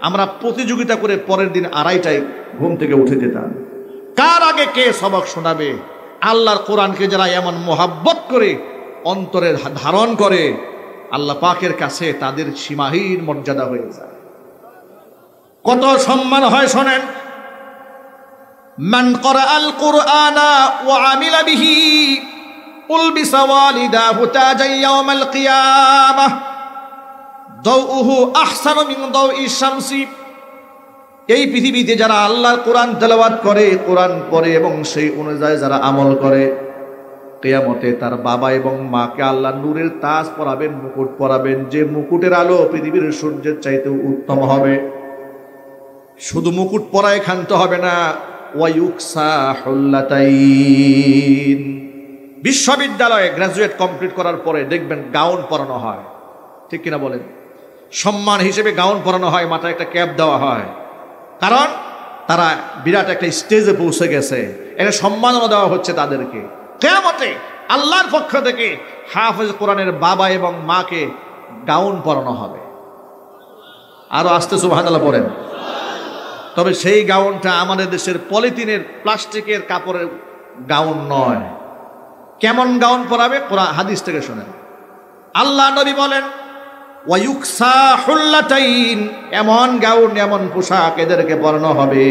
আমরা প্রতিযোগিতা করে পরের দিন 2:30টায় ঘুম থেকে উঠে যেতাম। কার আগে কে সবক শোনাবে। আল্লাহর কোরআনকে যারা এমন মোহাব্বত করে অন্তরে ধারণ করে, আল্লাহ পাকের কাছে তাদের সীমাহীন মর্যাদা হয়ে যায়, কত সম্মান হয় শোনেন। মান ক্বরাআল কুরআনা ওয়া আমিলা বিহি উলবিসা ওয়ালিদাহু তাজান ইয়াউমাল কিয়ামাহ দাউহু আহসানু মিন দাউইশ শামসি। এই পৃথিবীতে যারা আল্লাহর কোরআন তেলাওয়াত করে, কোরআন পড়ে এবং সেই অনুযায়ী যারা আমল করে, কিয়ামতে তার বাবা এবং মাকে আল্লাহ নূরের তাজ পরাবেন, মুকুট পরাবেন, যে মুকুটের আলো পৃথিবীর সূর্যের চাইতেও উত্তম হবে। শুধু মুকুট পরায় ক্ষান্ত হবে না, ওয়ায়ুকসা হুল্লাতাইন। বিশ্ববিদ্যালয়ে গ্রাজুয়েট কমপ্লিট করার পরে দেখবেন গাউন পরানো হয়, ঠিক কিনা বলেন? সম্মান হিসেবে গাউন পরানো হয়, মাথায় একটা ক্যাপ দেওয়া হয়, কারণ তারা বিরাট একটা স্টেজে পৌঁছে গেছে, এটা সম্মাননা দেওয়া হচ্ছে তাদেরকে। কিয়ামতে আল্লাহর পক্ষ থেকে হাফেজ কোরআনের বাবা এবং মাকে গাউন পরানো হবে। আরো আস্তে সুবহানাল্লাহ পড়েন। তবে সেই গাউনটা আমাদের দেশের পলিথিনের প্লাস্টিকের কাপড়ের গাউন নয়। কেমন গাউন পরাবে? কোরআন হাদিস থেকে শোনেন। আল্লাহ নবী বলেন ওয়ায়ুকসা হুল্লাতাইন, এমন গাউন, এমন পোশাক এদেরকে পরানো হবে,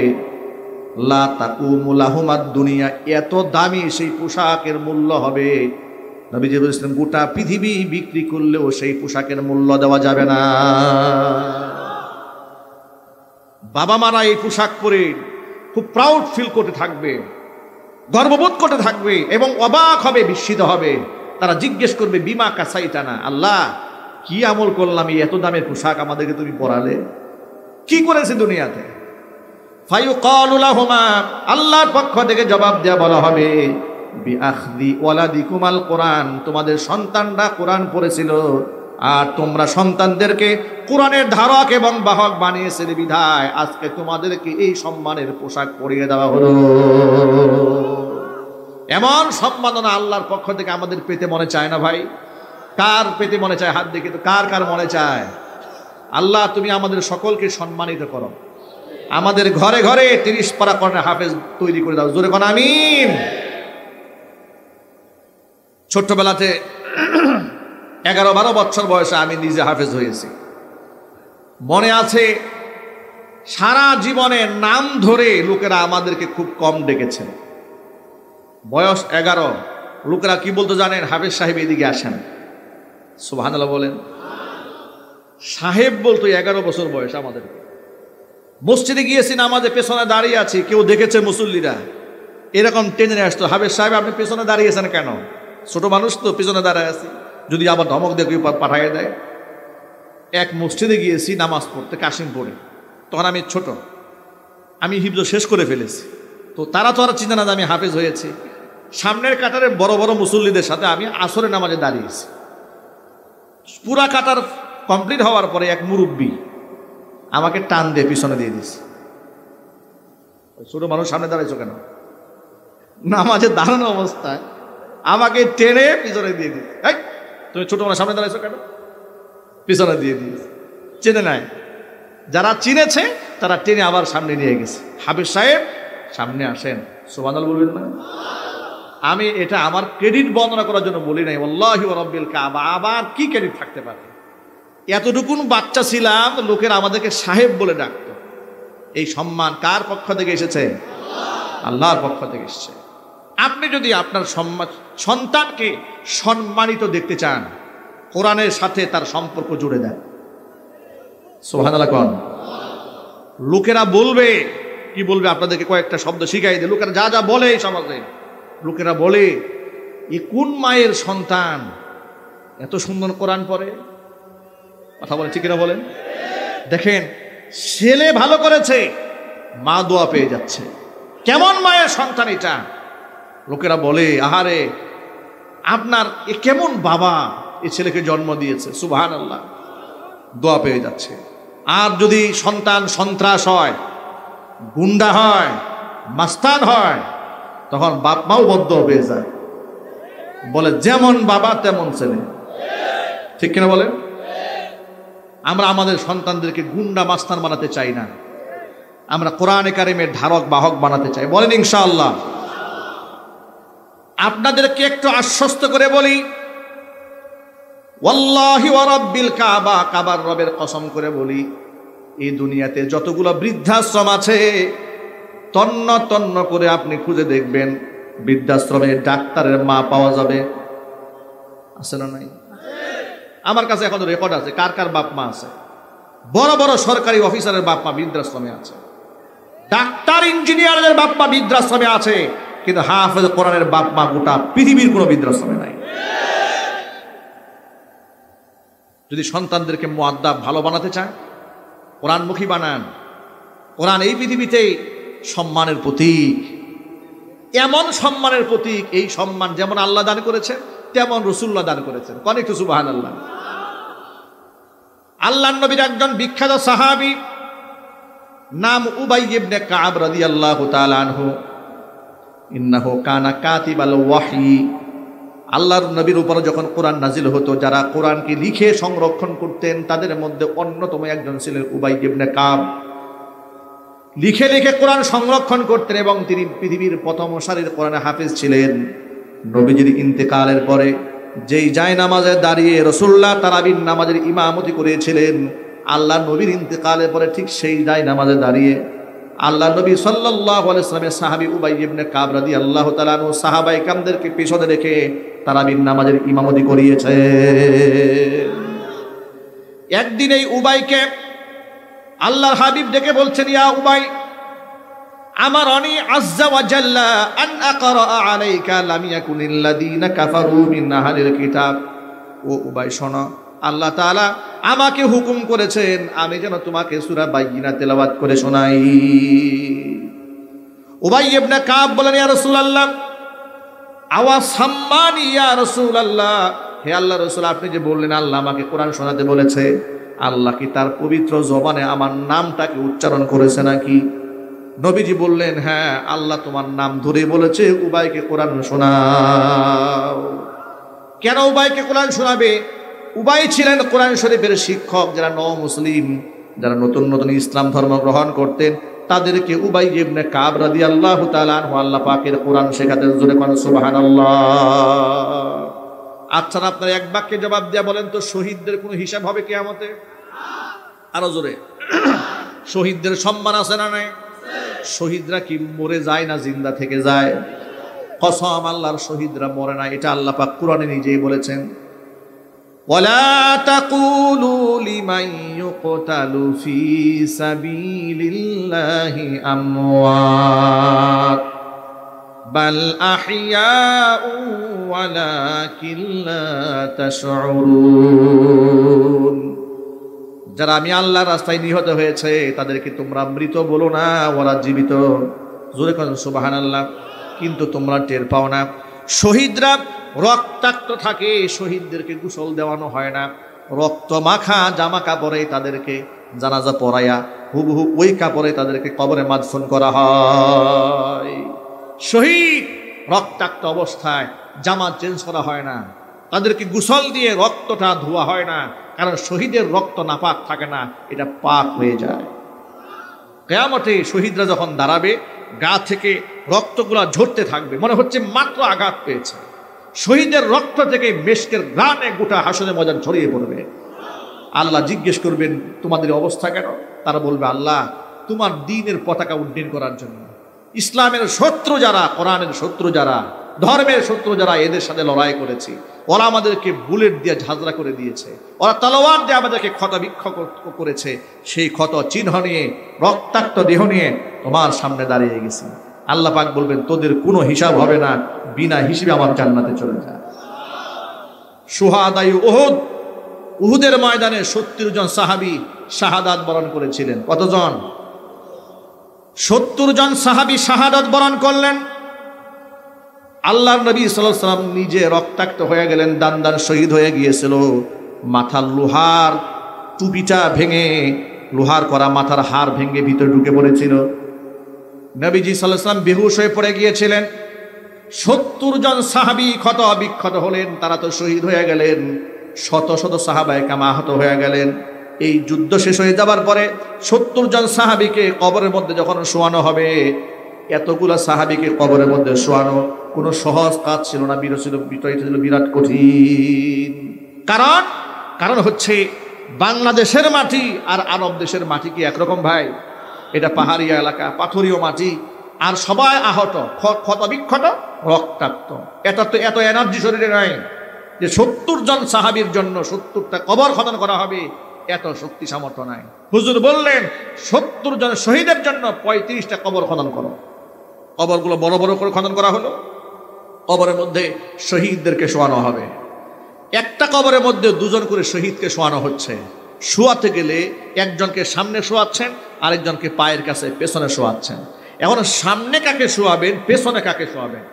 লা তাকুমু লাহুমাদ দুনিয়া, এত দামি সেই পোশাকের মূল্য হবে, নবীজি বলেছিলেন গোটা পৃথিবী বিক্রি করলেও সেই পোশাকের মূল্য দেওয়া যাবে না। বাবা মারা এই পোশাক পরে খুব প্রাউড ফিল করতে থাকবে, গর্ববোধ করতে থাকবে এবং অবাক হবে, বিস্মিত হবে। তারা জিজ্ঞেস করবে বিমা কাসাইতানা, আল্লাহ কি আমল করলাম এই এত দামের পোশাক আমাদেরকে তুমি পরালে, কি করেছে দুনিয়াতে? ফায়ুকালু লাহুমা, আল্লাহর পক্ষ থেকে জবাব দেয়া বলা হবে বিআখদি ওয়ালাদিকুমাল কোরআন, তোমাদের সন্তানরা কোরআন পড়েছিল আর তোমরা সন্তানদেরকে কোরআনের ধারক এবং বাহক বানিয়েছিলে বিধায় আজকে তোমাদেরকে এই সম্মানের পোশাক পরিয়ে দেওয়া হলো। এমন সম্মাননা আল্লাহর পক্ষ থেকে আমাদের পেতে মনে চায় না ভাই? কার পেতে মনে চায়? হাত দেখে তো কার কার মনে চায়? আল্লাহ তুমি আমাদের সকলকে সম্মানিত করো, আমাদের ঘরে ঘরে 30 পারা কোরআনের হাফেজ তৈরি করে দাও, জোরে কোন আমিন। ছোট্টবেলাতে 11-12 বছর বয়সে আমি নিজে হাফেজ হয়েছি। মনে আছে সারা জীবনে নাম ধরে লোকেরা আমাদেরকে খুব কম ডেকেছে। বয়স 11, লোকেরা কি বলতো জানেন? হাফেজ সাহেব এদিকে আসেন, সুবহানাল্লাহ বলেন। সাহেব বলতো 11 বছর বয়স আমাদের। মসজিদে গিয়েছি, নামাজে পেছনে দাঁড়িয়ে আছি, কেউ দেখেছে মুসল্লিরা, এরকম টেনে নিয়ে আসতো, হাফেজ সাহেব আপনি পেছনে দাঁড়িয়েছেন কেন? ছোট মানুষ তো, পেছনে দাঁড়ায় আছি, যদি আবার ধমক দিয়ে কেউ পাঠাইয়ে দেয়। এক মসজিদে গিয়েছি নামাজ পড়তে, কাশিমপুরে, তখন আমি ছোট, আমি হিফজ শেষ করে ফেলেছি, তো তারা তো আর চিন্তা না যে আমি হাফেজ হয়েছি। সামনের কাতারে বড় বড় মুসল্লিদের সাথে আমি আসরের নামাজে দাঁড়িয়েছি। পুরা কাতার কমপ্লিট হওয়ার পরে এক মুরব্বী আমাকে টান দিয়ে পিছনে দিয়ে দিয়েছে। ছোট মানুষ সামনে দাঁড়াইছো কেন? নামাজে দাঁড়ানো অবস্থায় আমাকে টেনে পিছনে দিয়ে দিয়েছে। এই তুমি ছোট মানুষ সামনে দাঁড়াইছো কেন? পিছনে দিয়ে দিয়েছে। চেনে নাই, যারা চিনেছে তারা টেনে আবার সামনে নিয়ে গেছে। হাফেজ সাহেব সামনে আসেন, সুবহানাল্লাহ বলবেন না? আমি এটা আমার ক্রেডিট বর্ণনা করার জন্য বলি নাই, ওয়াল্লাহি ওয়া রাব্বিল কাবা, আবার কি ক্রেডিট থাকতে পারে? এতটুকুন বাচ্চা ছিলাম, লোকেরা আমাদেরকে সাহেব বলে ডাকত। এই সম্মান কার পক্ষ থেকে এসেছে? আল্লাহর পক্ষ থেকে এসেছে। আপনি যদি আপনার সন্তানকে সম্মানিত দেখতে চান, কোরআনের সাথে তার সম্পর্ক জুড়ে দেন। সুবহানাল্লাহ কোন? লোকেরা বলবে, কি বলবে? আপনাদেরকে কয়েকটা শব্দ শিখাই দিই। লোকেরা যা যা বলে এই সমাজে, লোকেরা বলে এ কোন মায়ের সন্তান এত সুন্দর কোরআন পড়ে? কথা বলে ঠিক না বলেন? দেখেন, ছেলে ভালো করেছে, মা দোয়া পেয়ে যাচ্ছে। কেমন মায়ের সন্তান এটা? লোকেরা বলে আহারে আপনার এ কেমন বাবা এ ছেলেকে জন্ম দিয়েছে, সুবহানাল্লাহ, দোয়া পেয়ে যাচ্ছে। আর যদি সন্তান সন্ত্রাস হয়, গুন্ডা হয়, মাস্তান হয়, তখন বাপ মাও বদ্ধ পেয়ে যায়, বলে যেমন বাবা তেমন ছেলে। ঠিক কিনা বলেন? আমরা আমাদের সন্তানদেরকে গুন্ডা মাস্তান বানাতে চাই না, আমরা কোরআনে কারিমের ধারক বাহক বানাতে চাই। বলেন ইনশাআল্লাহ। আপনাদেরকে একটু আশ্বস্ত করে বলি, ওয়াল্লাহি ওয়া রাব্বিল কাবা, কাবার রবের কসম করে বলি, এই দুনিয়াতে যতগুলো বৃদ্ধাশ্রম আছে তন্ন তন্ন করে আপনি খুঁজে দেখবেন, বৃদ্ধাশ্রমে ডাক্তারের মা পাওয়া যাবে, আছে না নাই? আমার কাছে এখন রেকর্ড আছে কার কার বাপ মা আছে। বড় বড় সরকারি অফিসারের বাপ মা বৃদ্ধাশ্রমে আছে, ডাক্তার ইঞ্জিনিয়ারের বাপ মা বৃদ্ধাশ্রমে আছে, কিন্তু হাফেজ কোরআনের বাপ মা গোটা পৃথিবীর কোনো বৃদ্ধাশ্রমে নাই। যদি সন্তানদেরকে মুআদ্দাব ভালো বানাতে চান, কোরআনমুখী বানান। কোরআন এই পৃথিবীতে সম্মানের প্রতীক, এমন সম্মানের প্রতীক, এই সম্মান যেমন আল্লাহ দান করেছেন তেমন রাসূলুল্লাহ দান করেছেন। কোন একটু সুবহানাল্লাহ। আল্লাহর নবীর একজন বিখ্যাত সাহাবী, নাম উবাই ইবনে কাব রাদিয়াল্লাহু তাআলা আনহু। ইন্নাহু কানা কাতিবাল ওয়াহয়ি। আল্লাহর নবীর উপর যখন কোরআন নাজিল হতো, যারা কোরআনকে লিখে সংরক্ষণ করতেন তাদের মধ্যে অন্যতম একজন ছিলেন উবাই ইবনে কাব। লিখে লিখে কোরআন সংরক্ষণ করতেন এবং তিনি পৃথিবীর প্রথম সারির কোরআনে হাফেজ ছিলেন। নবীজির ইন্তেকালের পরে যেই যায় নামাজে দাঁড়িয়ে রাসূলুল্লাহ তারাবির নামাজের ইমামতি করেছিলেন, আল্লাহ নবীর ইন্তেকালের পরে ঠিক সেই যায় নামাজে দাঁড়িয়ে আল্লাহ নবী সাল্লাল্লাহু আলাইহি ওয়াসাল্লামের সাহাবী উবাই ইবনে কাব রাদিয়াল্লাহু তাআলা আনহু সাহাবায়ে কেরামদেরকে পিছনে রেখে তারাবির নামাজের ইমামতি করিয়েছে। একদিন এই উবাইকে আল্লাহর হাবিব ডেকে বলছেন, ইয়া উবাই, আমারনি আযজা ওয়া জাল্লা আন আকরা আলাইকা লাম ইয়াকুনিল লাযিনা কাফারু মিন আহলিল কিতাব। ও উবাই শোনো, আল্লাহ তাআলা আমাকে হুকুম করেছেন আমি যেন তোমাকে সূরা বাইয়িনা তেলাওয়াত করে শোনাই। উবাই ইবনে কাব বলেন, ইয়া রাসূলুল্লাহ, আওয়া সাম্মানি ইয়া রাসূলুল্লাহ, হে আল্লাহর রাসূল, আপনি যে বললেন আল্লাহ আমাকে কোরআন শোনাতে বলেছে, আল্লাহ কি তার পবিত্র জবানে আমার নামটাকে উচ্চারণ করেছে নাকি? নবীজি বললেন, হ্যাঁ, আল্লাহ তোমার নাম ধরে বলেছে উবাইকে কোরআন শোনাও। কেন উবাইকে কোরআন শোনাবে? উবাই ছিলেন কোরআন শরীফের শিক্ষক। যারা মুসলিম, যারা নতুন নতুন ইসলাম ধর্ম গ্রহণ করতেন, তাদেরকে উবাই ইবনে কাব রাদিয়াল্লাহু তাআলা আনহু আল্লাহ পাকের কোরআন শেখাতেন। জোরে কোন সুবহানাল্লাহ। আচ্ছা, আপনারা এক বাক্যে জবাব দেয়া বলেন তো, শহীদদের কোনো হিসাব হবে কিয়ামতে? আরো জোরে। শহীদদের সম্মান আছে না নাই? শহীদরা কি মরে যায় না জিন্দা থেকে যায়? কসম আল্লাহর, শহীদরা মরে না, এটা আল্লাহ পাক কোরআনে নিজেই বলেছেন। ওয়ালা তাকুলু লিমান ইউকতালু ফি সাবিলিল্লাহি আমওয়াত বাল আহইয়াউ ওয়ালাকিন লা তাশউরুন। যারা আমি আল্লাহর রাস্তায় নিহত হয়েছে তাদেরকে তোমরা মৃত বলো না, ওরা জীবিত। জোরে বলেন সুবহানাল্লাহ। কিন্তু তোমরা টের পাও না। শহীদরা রক্তাক্ত থাকে, শহীদদেরকে গোসল দেওয়ানো হয় না, রক্ত মাখা জামা কাপড়ে তাদেরকে জানাজা পড়াইয়া হুবহু ওই কাপড়ে তাদেরকে কবরে মাদফন করা হয়। শহীদ রক্তাক্ত অবস্থায় জামা চেঞ্জ করা হয় না, তাদেরকে গোসল দিয়ে রক্তটা ধোয়া হয় না, কারণ শহীদের রক্ত নাপাক থাকে না, এটা পাক হয়ে যায়। কিয়ামতে শহীদরা যখন দাঁড়াবে, গা থেকে রক্তগুলা ঝরতে থাকবে, মনে হচ্ছে মাত্র আঘাত পেয়েছে। শহীদের রক্ত থেকে মেশকের ঘ্রাণে গোটা হাসরের ময়দান ছড়িয়ে পড়বে। আল্লাহ জিজ্ঞেস করবেন তোমাদের অবস্থা কেন? তারা বলবে আল্লাহ তোমার দ্বীনের পতাকা উড্ডীন করার জন্য, ইসলামের শত্রু যারা, কোরআনের শত্রু যারা, ধর্মের শত্রু যারা, এদের সাথে লড়াই করেছি, ওরা আমাদেরকে বুলেট দিয়ে ঝাঁঝরা করে দিয়েছে, ওরা তলোয়ার দিয়ে আমাদেরকে ক্ষত বিক্ষত করেছে, সেই ক্ষত চিহ্ন নিয়ে রক্তাক্ত দেহ নিয়ে তোমার সামনে দাঁড়িয়ে গেছি। আল্লাহ পাক বলবেন তোদের কোনো হিসাব হবে না, বিনা হিসেবে আমার জান্নাতে চলে যা। শুহাদায়ে উহুদ, উহুদের ময়দানে 70 জন সাহাবী শাহাদাত বরণ করেছিলেন। কতজন? 70 জন সাহাবী শাহাদাত বরণ করলেন। আল্লাহর নবী সাল্লাল্লাহু আলাইহি ওয়াসাল্লাম নিজে রক্তাক্ত হয়ে গেলেন, দান দান শহীদ হয়ে গিয়েছিল। মাথার লোহার টুপিটা ভেঙে, লোহার করা মাথার হাড় ভেঙে ভিতরে ঢুকে পড়েছিল। নবীজি সাল্লাল্লাহু আলাইহি ওয়াসাল্লাম বেহুশ হয়ে পড়ে গিয়েছিলেন। 70 জন সাহাবী ক্ষত বিক্ষত হলেন, তারা তো শহীদ হয়ে গেলেন। শত শত সাহাবায়ে কেরাম আহত হয়ে গেলেন। এই যুদ্ধ শেষ হয়ে যাবার পরে 70 জন সাহাবীকে কবরের মধ্যে যখন শোয়ানো হবে, এতগুলা সাহাবীকে কবরের মধ্যে শোয়ানো কোনো সহজ কাজ ছিল না, ছিল বিরাট কঠিন। কারণ হচ্ছে বাংলাদেশের মাটি আর আরব দেশের মাটি কি একরকম ভাই? এটা পাহাড়িয়া এলাকা, পাথরীয় মাটি, আর সবাই আহত, ক্ষত বিক্ষত, রক্তাক্ত। এটা তো এত এনার্জি শরীরে নাই যে 70 জন সাহাবীর জন্য 70টা কবর খনন করা হবে, এত শক্তি সামর্থ্য নাই। হুজুর বললেন 70 জন শহীদের জন্য 35টা কবর খনন করো। কবরগুলো বড় বড় করে খনন করা হলো, কবরের মধ্যে শহীদদেরকে শোয়ানো হবে। একটা কবরের মধ্যে 2 জন করে শহীদকে শোয়ানো হচ্ছে। শোয়াতে গেলে একজনকে সামনে শোয়াচ্ছেন, আরেকজনকে পায়ের কাছে পেছনে শোয়াচ্ছেন। এখন সামনে কাকে শোয়াবেন, পেছনে কাকে শোয়াবেন,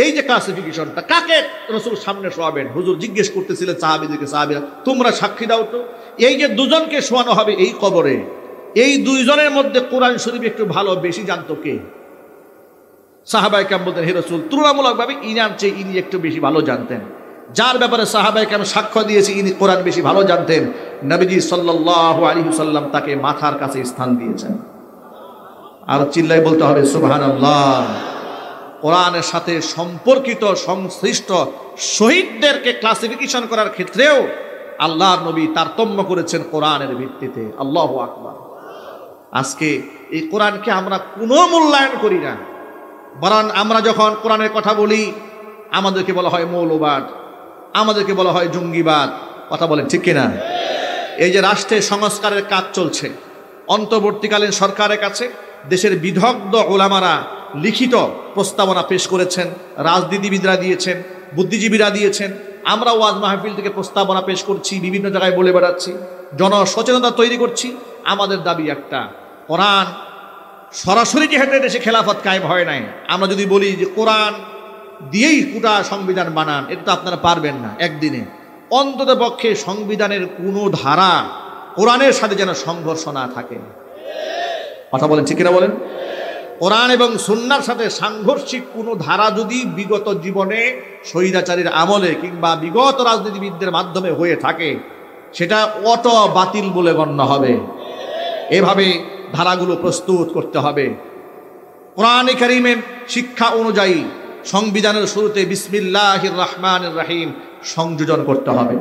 এই যে ক্লাসিফিকেশনটা, কাকে রাসূল সামনে শোয়াবেন? হুজুর জিজ্ঞেস করতেছিলেন সাহাবীদেরকে, সাহাবীরা তোমরা সাক্ষী দাও তো, এই যে 2 জনকে শোয়ানো হবে এই কবরে, এই 2 জনের মধ্যে কোরআন শরীফ একটু ভালো বেশি জানতো কে? সাহাবায়ে কেরাম বলতেন হে রাসূল তুলনামূলকভাবে ইনার চেয়ে ইনি একটু বেশি ভালো জানতেন। যার ব্যাপারে সাহাবায়ে কেরাম সাক্ষ্য দিয়েছে ইনি কোরআন বেশি ভালো জানতেন, নবীজি সাল্লাল্লাহু আলাইহি ওয়াসাল্লাম তাকে মাথার কাছে স্থান দিয়েছেন। আর চিল্লায় বলতে হবে সুবহানাল্লাহ। কোরআনের সাথে সম্পর্কিত সংশ্লিষ্ট শহীদদেরকে ক্লাসিফিকেশন করার ক্ষেত্রেও আল্লাহর নবী তারতম্য করেছেন কোরআনের ভিত্তিতে। আল্লাহু আকবার। আজকে এই কোরআনকে আমরা কোনো মূল্যায়ন করি না, বরং আমরা যখন কোরআনের কথা বলি আমাদেরকে বলা হয় মৌলবাদ, আমাদেরকে বলা হয় জঙ্গিবাদ। কথা বলেন ঠিক কিনা? এই যে রাষ্ট্রের সংস্কারের কাজ চলছে, অন্তর্বর্তীকালীন সরকারের কাছে দেশের বিদগ্ধ ওলামারা লিখিত প্রস্তাবনা পেশ করেছেন, রাজনীতিবিদরা দিয়েছেন, বুদ্ধিজীবীরা দিয়েছেন, আমরা ওয়াজ মাহফিল থেকে প্রস্তাবনা পেশ করছি, বিভিন্ন জায়গায় বলে বেড়াচ্ছি, জনসচেতনতা তৈরি করছি। আমাদের দাবি একটা, কোরআন সরাসরি যেহেতু দেশে খেলাফত কায়েম হয় নাই, আমরা যদি বলি যে কোরআন দিয়েই গোটা সংবিধান বানান, এটা তো আপনারা পারবেন না একদিনে। অন্তত পক্ষে সংবিধানের কোনো ধারা কোরআনের সাথে যেন সংঘর্ষ না থাকে। কথা বলেন ঠিক কিনা বলেন? কোরআন এবং সুন্নাহর সাথে সাংঘর্ষিক কোনো ধারা যদি বিগত জীবনে স্বৈরাচারীর আমলে কিংবা বিগত রাজনীতিবিদদের মাধ্যমে হয়ে থাকে, সেটা অটো বাতিল বলে গণ্য হবে। এভাবে ধারাগুলো প্রস্তুত করতে হবে। কোরআনে কারীমের শিক্ষা অনুযায়ী সংবিধানের শুরুতে বিসমিল্লাহির রহমানির রহিম সংযোজন করতে হবে।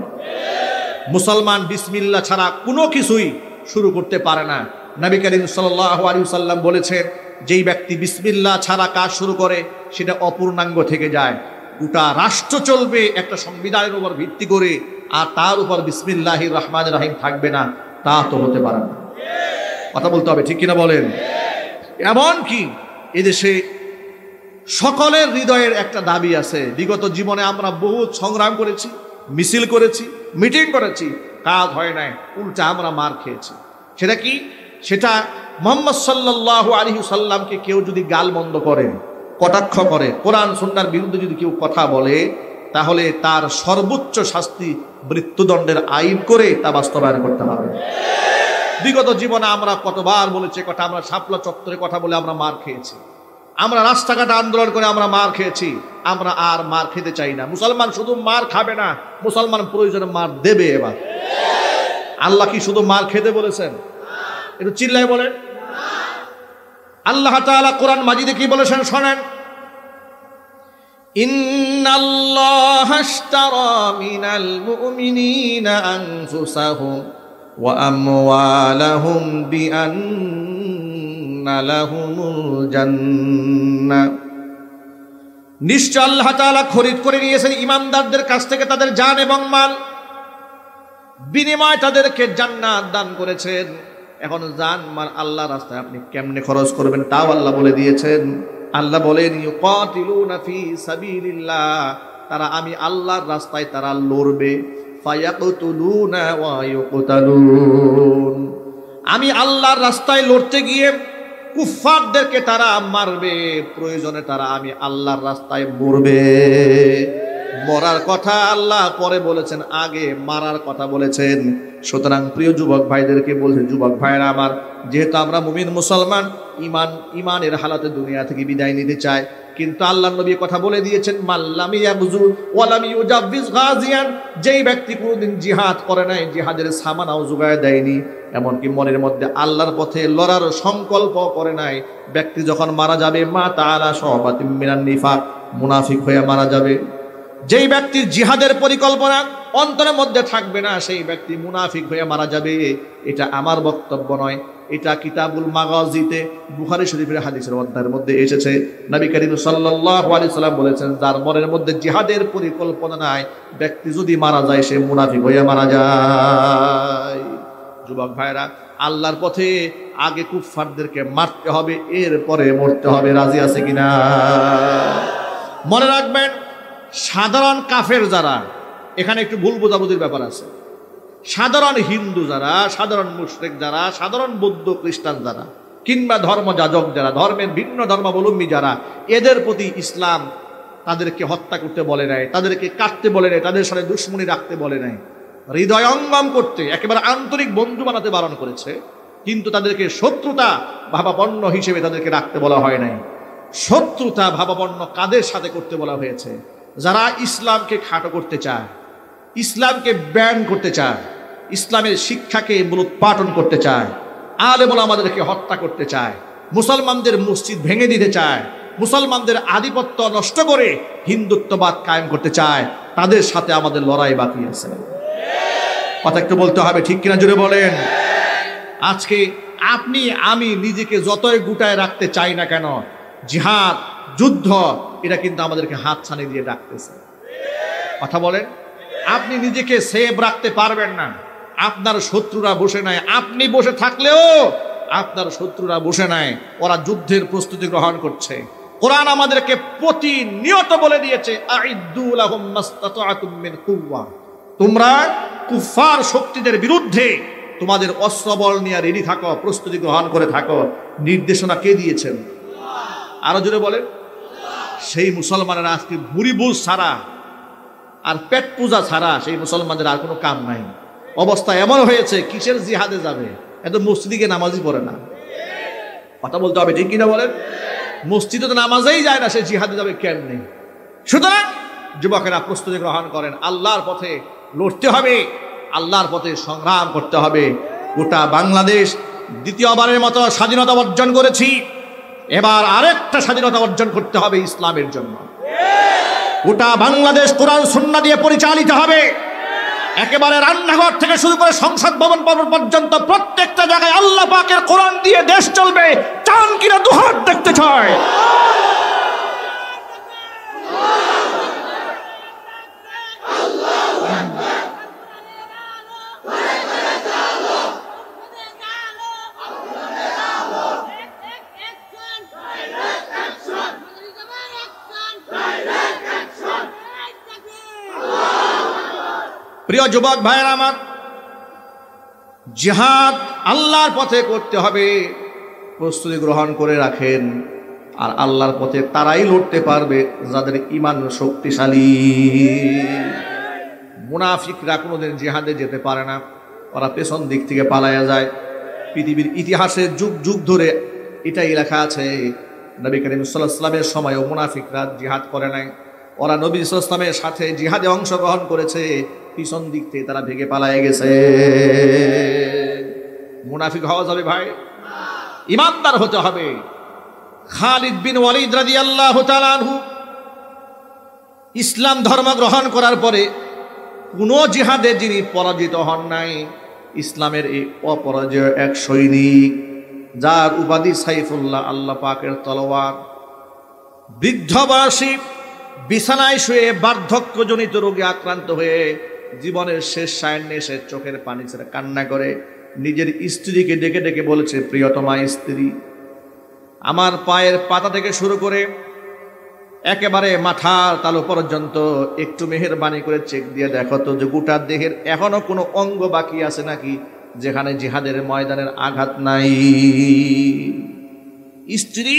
মুসলমান বিসমিল্লাহ ছাড়া কোনো কিছুই শুরু করতে পারে না। নবী করিম সাল্লাল্লাহু আলাইহি ওয়াসাল্লাম বলেছেন, যেই ব্যক্তি বিসমিল্লাহ ছাড়া কাজ শুরু করে সেটা অপূর্ণাঙ্গ থেকে যায়। গোটা রাষ্ট্র চলবে একটা সংবিধানের উপর ভিত্তি করে, আর তার উপর বিসমিল্লাহির রহমানির রহিম থাকবে না, তা তো হতে পারে না। কথা বলতে হবে, ঠিক কিনা বলেন? এমনকি এদেশে সকলের হৃদয়ের একটা দাবি আছে। বিগত জীবনে আমরা বহু সংগ্রাম করেছি, মিছিল করেছি, মিটিং করেছি, কাজ হয় নাই, উল্টা আমরা মার খেয়েছি। সেটা কি? সেটা মুহাম্মদ সাল্লাল্লাহু আলাইহি সাল্লামকে কেউ যদি গালমন্দ করে, কটাক্ষ করে, কোরআন সুন্নাহর বিরুদ্ধে যদি কেউ কথা বলে, তাহলে তার সর্বোচ্চ শাস্তি মৃত্যুদণ্ডের আইন করে তা বাস্তবায়ন করতে হবে। বিগত জীবনে আমরা কতবার বলেছি কথা, আমরা শাপলা চত্বরে কথা বলে আমরা মার খেয়েছি, আমরা রাস্তাঘাটে আন্দোলন করে আমরা মার খেয়েছি। আমরা আর মার খেতে চাই না। মুসলমান শুধু মার খাবে না, মুসলমান প্রয়োজনে মার দেবে। এবার আল্লাহ কি শুধু মার খেতে বলেছেন? একটু চিল্লায় বলেন। আল্লাহ তাআলা কোরআন মাজিদে কি বলেছেন শোনেন। ইন্নাল্লাহা আশতারা মিনাল মুমিনিনা আনফুসাহুম ওয়া আমওয়ালাহুম বিআন্না লাহুমুল জান্নাহ। নিশ্চয় আল্লাহ তাআলা খরিদ করে নিয়েছেন ঈমানদারদের কাছ থেকে তাদের জান এবং মাল, বিনিময়ে তাদেরকে জান্নাত দান করেছেন। এখন জান মাল আল্লাহর রাস্তায় আপনি কেমনে খরচ করবেন তাও আল্লাহ বলে দিয়েছেন। আল্লাহ বলেন ইউকাতিলুনা ফি সাবিলিল্লাহ, তারা আমি আল্লাহর রাস্তায় তারা লড়বে। ফায়াকতুলুনা ওয়া ইউকতালুন, আমি আল্লাহর রাস্তায় লড়তে গিয়ে কুফফারদেরকে তারা মারবে, প্রয়োজনে তারা আমি আল্লাহর রাস্তায় মরবে। মরার কথা আল্লাহ পরে বলেছেন, আগে মারার কথা বলেছেন। সুতরাং প্রিয় যুবক ভাইদেরকে বলছে, যুবক ভাইরা আমার, যেহেতু আমরা মুমিন মুসলমান, ইমানের হালাতে দুনিয়া থেকে বিদায় নিতে চাই, কিন্তু আল্লাহর নবী কথা বলে দিয়েছেন, মাল্লাম ইয়াগজু ওয়ালাম ইউজাব্বিজ গাজিয়ান, যেই ব্যক্তি কোনোদিন জিহাদ করে নাই, জিহাদের সামানাও যোগায় দেয়নি, এমনকি মনের মধ্যে আল্লাহর পথে লড়ার সংকল্প করে নাই, ব্যক্তি যখন মারা যাবে মা তাআলা শাবাতিম মিনান নিফাক, মুনাফিক হয়ে মারা যাবে। যেই ব্যক্তির জিহাদের পরিকল্পনা অন্তরের মধ্যে থাকবে না, সেই ব্যক্তি মুনাফিক হয়ে মারা যাবে। এটা আমার বক্তব্য নয়, এটা কিতাবুল মাগাজিতে বুখারী শরীফের হাদিসের অধ্যায়ের মধ্যে এসেছে। নবী করিম সাল্লাল্লাহু আলাইহি সাল্লাম বলেছেন, যার মনের মধ্যে জিহাদের পরিকল্পনা নাই, ব্যক্তি যদি মারা যায় সে মুনাফিক হয়ে মারা যায়। যুবক ভাইরা, আল্লাহর পথে আগে কুফফারদেরকে মারতে হবে, এরপরে মরতে হবে। রাজি আছে কিনা? মনে রাখবেন, সাধারণ কাফের যারা, এখানে একটু ভুল বোঝাবুঝির ব্যাপার আছে। সাধারণ হিন্দু যারা, সাধারণ মুশরিক যারা, সাধারণ বৌদ্ধ খ্রিস্টান যারা, কিংবা ধর্মযাজক যারা, ধর্মের ভিন্ন ধর্মাবলম্বী যারা, এদের প্রতি ইসলাম তাদেরকে হত্যা করতে বলে নাই, তাদেরকে কাটতে বলে নাই, তাদের সাথে দুশ্মনী রাখতে বলে নাই, হৃদয়ঙ্গম করতে, একেবারে আন্তরিক বন্ধু বানাতে বারণ করেছে। কিন্তু তাদেরকে শত্রুতা ভাবাপন্ন হিসেবে তাদেরকে রাখতে বলা হয় নাই। শত্রুতা ভাবাপন্ন কাদের সাথে করতে বলা হয়েছে? যারা ইসলামকে খাটো করতে চায়, ইসলামকে ব্যান করতে চায়, ইসলামের শিক্ষাকে মূলোৎপাটন করতে চায়, আলেম ওলামাদেরকে হত্যা করতে চায়, মুসলমানদের মসজিদ ভেঙে দিতে চায়, মুসলমানদের আধিপত্য নষ্ট করে হিন্দুত্ববাদ কায়েম করতে চায়, তাদের সাথে আমাদের লড়াই বাকি আছে। কথা একটু বলতে হবে, ঠিক কিনা জুড়ে বলেন। আজকে আপনি আমি নিজেকে যতই গুটায় রাখতে চাই না কেন, জিহাদ, যুদ্ধ, এটা কিন্তু আমাদেরকে হাত ছানি দিয়ে ডাকতেছে। কথা বলেন। আপনি নিজেকে সেভ রাখতে পারবেন না, আপনার শত্রুরা বসে নাই। আপনি বসে থাকলেও আপনার শত্রুরা বসে নাই, ওরা যুদ্ধের প্রস্তুতি গ্রহণ করছে। কোরআন আমাদেরকে প্রতিনিয়ত বলে দিয়েছে, আইদ্দু লাহুম মাসতাতাতুম মিন কুওয়া, তোমরা কুফফার শক্তিদের বিরুদ্ধে তোমাদের অস্ত্রবল নিয়ে রেডি থাকো, প্রস্তুতি গ্রহণ করে থাকো। নির্দেশনা কে দিয়েছেন? আরো জোরে বলেন। সেই মুসলমানেরা আজকে ভুরি বুঝ ছাড়া আর পেট পূজা ছাড়া সেই মুসলমানদের আর কোনো কাম নাই। অবস্থা এমন হয়েছে, কিসের জিহাদে যাবে? এত মসজিদে নামাজই পড়ে না। কথা বলতে হবে, ঠিক কিনা বলেন। মসজিদে তো নামাজেই যায় না, সে জিহাদে যাবে কেমনে? সুতরাং যুবকেরা প্রস্তুতি গ্রহণ করেন, আল্লাহর পথে লড়তে হবে, আল্লাহর পথে সংগ্রাম করতে হবে। গোটা বাংলাদেশ দ্বিতীয়বারের মতো স্বাধীনতা অর্জন করেছি, এবার আরেকটা স্বাধীনতা অর্জন করতে হবে ইসলামের জন্য। গোটা বাংলাদেশ কোরআন সুন্নাহ দিয়ে পরিচালিত হবে। একেবারে রান্নাঘর থেকে শুরু করে সংসদ ভবন পর্যন্ত প্রত্যেকটা জায়গায় আল্লাহ পাকের কোরআন দিয়ে দেশ চলবে। চান কিনা দুহাত দেখতে চায়। প্রিয় যুবক ভাইয়েরা আমার, জিহাদ আল্লাহর পথে করতে হবে, প্রস্তুতি গ্রহণ করে রাখেন। আর আল্লাহর পথে তারাই লড়তে পারবে যাদের ঈমান শক্তিশালী। মুনাফিকরা কোনোদিন জিহাদে যেতে পারে না, ওরা পেছন দিক থেকে পালায়া যায়। পৃথিবীর ইতিহাসে যুগ যুগ ধরে এটাই লেখা আছে, নবী করিম সাল্লাল্লাহু আলাইহি ওয়াসাল্লামের সময়ও মুনাফিকরা জিহাদ করে নাই। ওরা নবী সাল্লাল্লাহু আলাইহি ওয়াসাল্লামের সাথে জিহাদে অংশগ্রহণ করেছে, পিছন দিক থেকে তারা ভেগে পালায়ে গেছে। মুনাফিক হওয়া যাবে ভাই? ইমানদার হতে হবে। খালিদ বিন ওয়ালিদ রাদিয়াল্লাহু তাআলা আনহু ইসলাম ধর্ম গ্রহণ করার পরে কোনো জিহাদে যিনি পরাজিত হন নাই, ইসলামের এই অপরাজয় এক সৈনিক, যার উপাধি সাইফুল্লাহ, আল্লাহ পাকের তলোয়ার। বৃদ্ধ বয়সী বিছানায় শুয়ে বার্ধক্যজনিত রোগে আক্রান্ত হয়ে জীবনের শেষ সায়ান্নে এসে চোখের পানি ছেড়ে কান্না করে নিজের স্ত্রীকে ডেকে ডেকে বলেছে, প্রিয়তমা স্ত্রী, আমার পায়ের পাতা থেকে শুরু করে একেবারে মাথার তালু পর্যন্ত একটু মেহেরবানি করে চেক দিয়ে দেখো তো যে গোটা দেহের এখনো কোনো অঙ্গ বাকি আছে নাকি যেখানে জিহাদের ময়দানের আঘাত নাই। স্ত্রী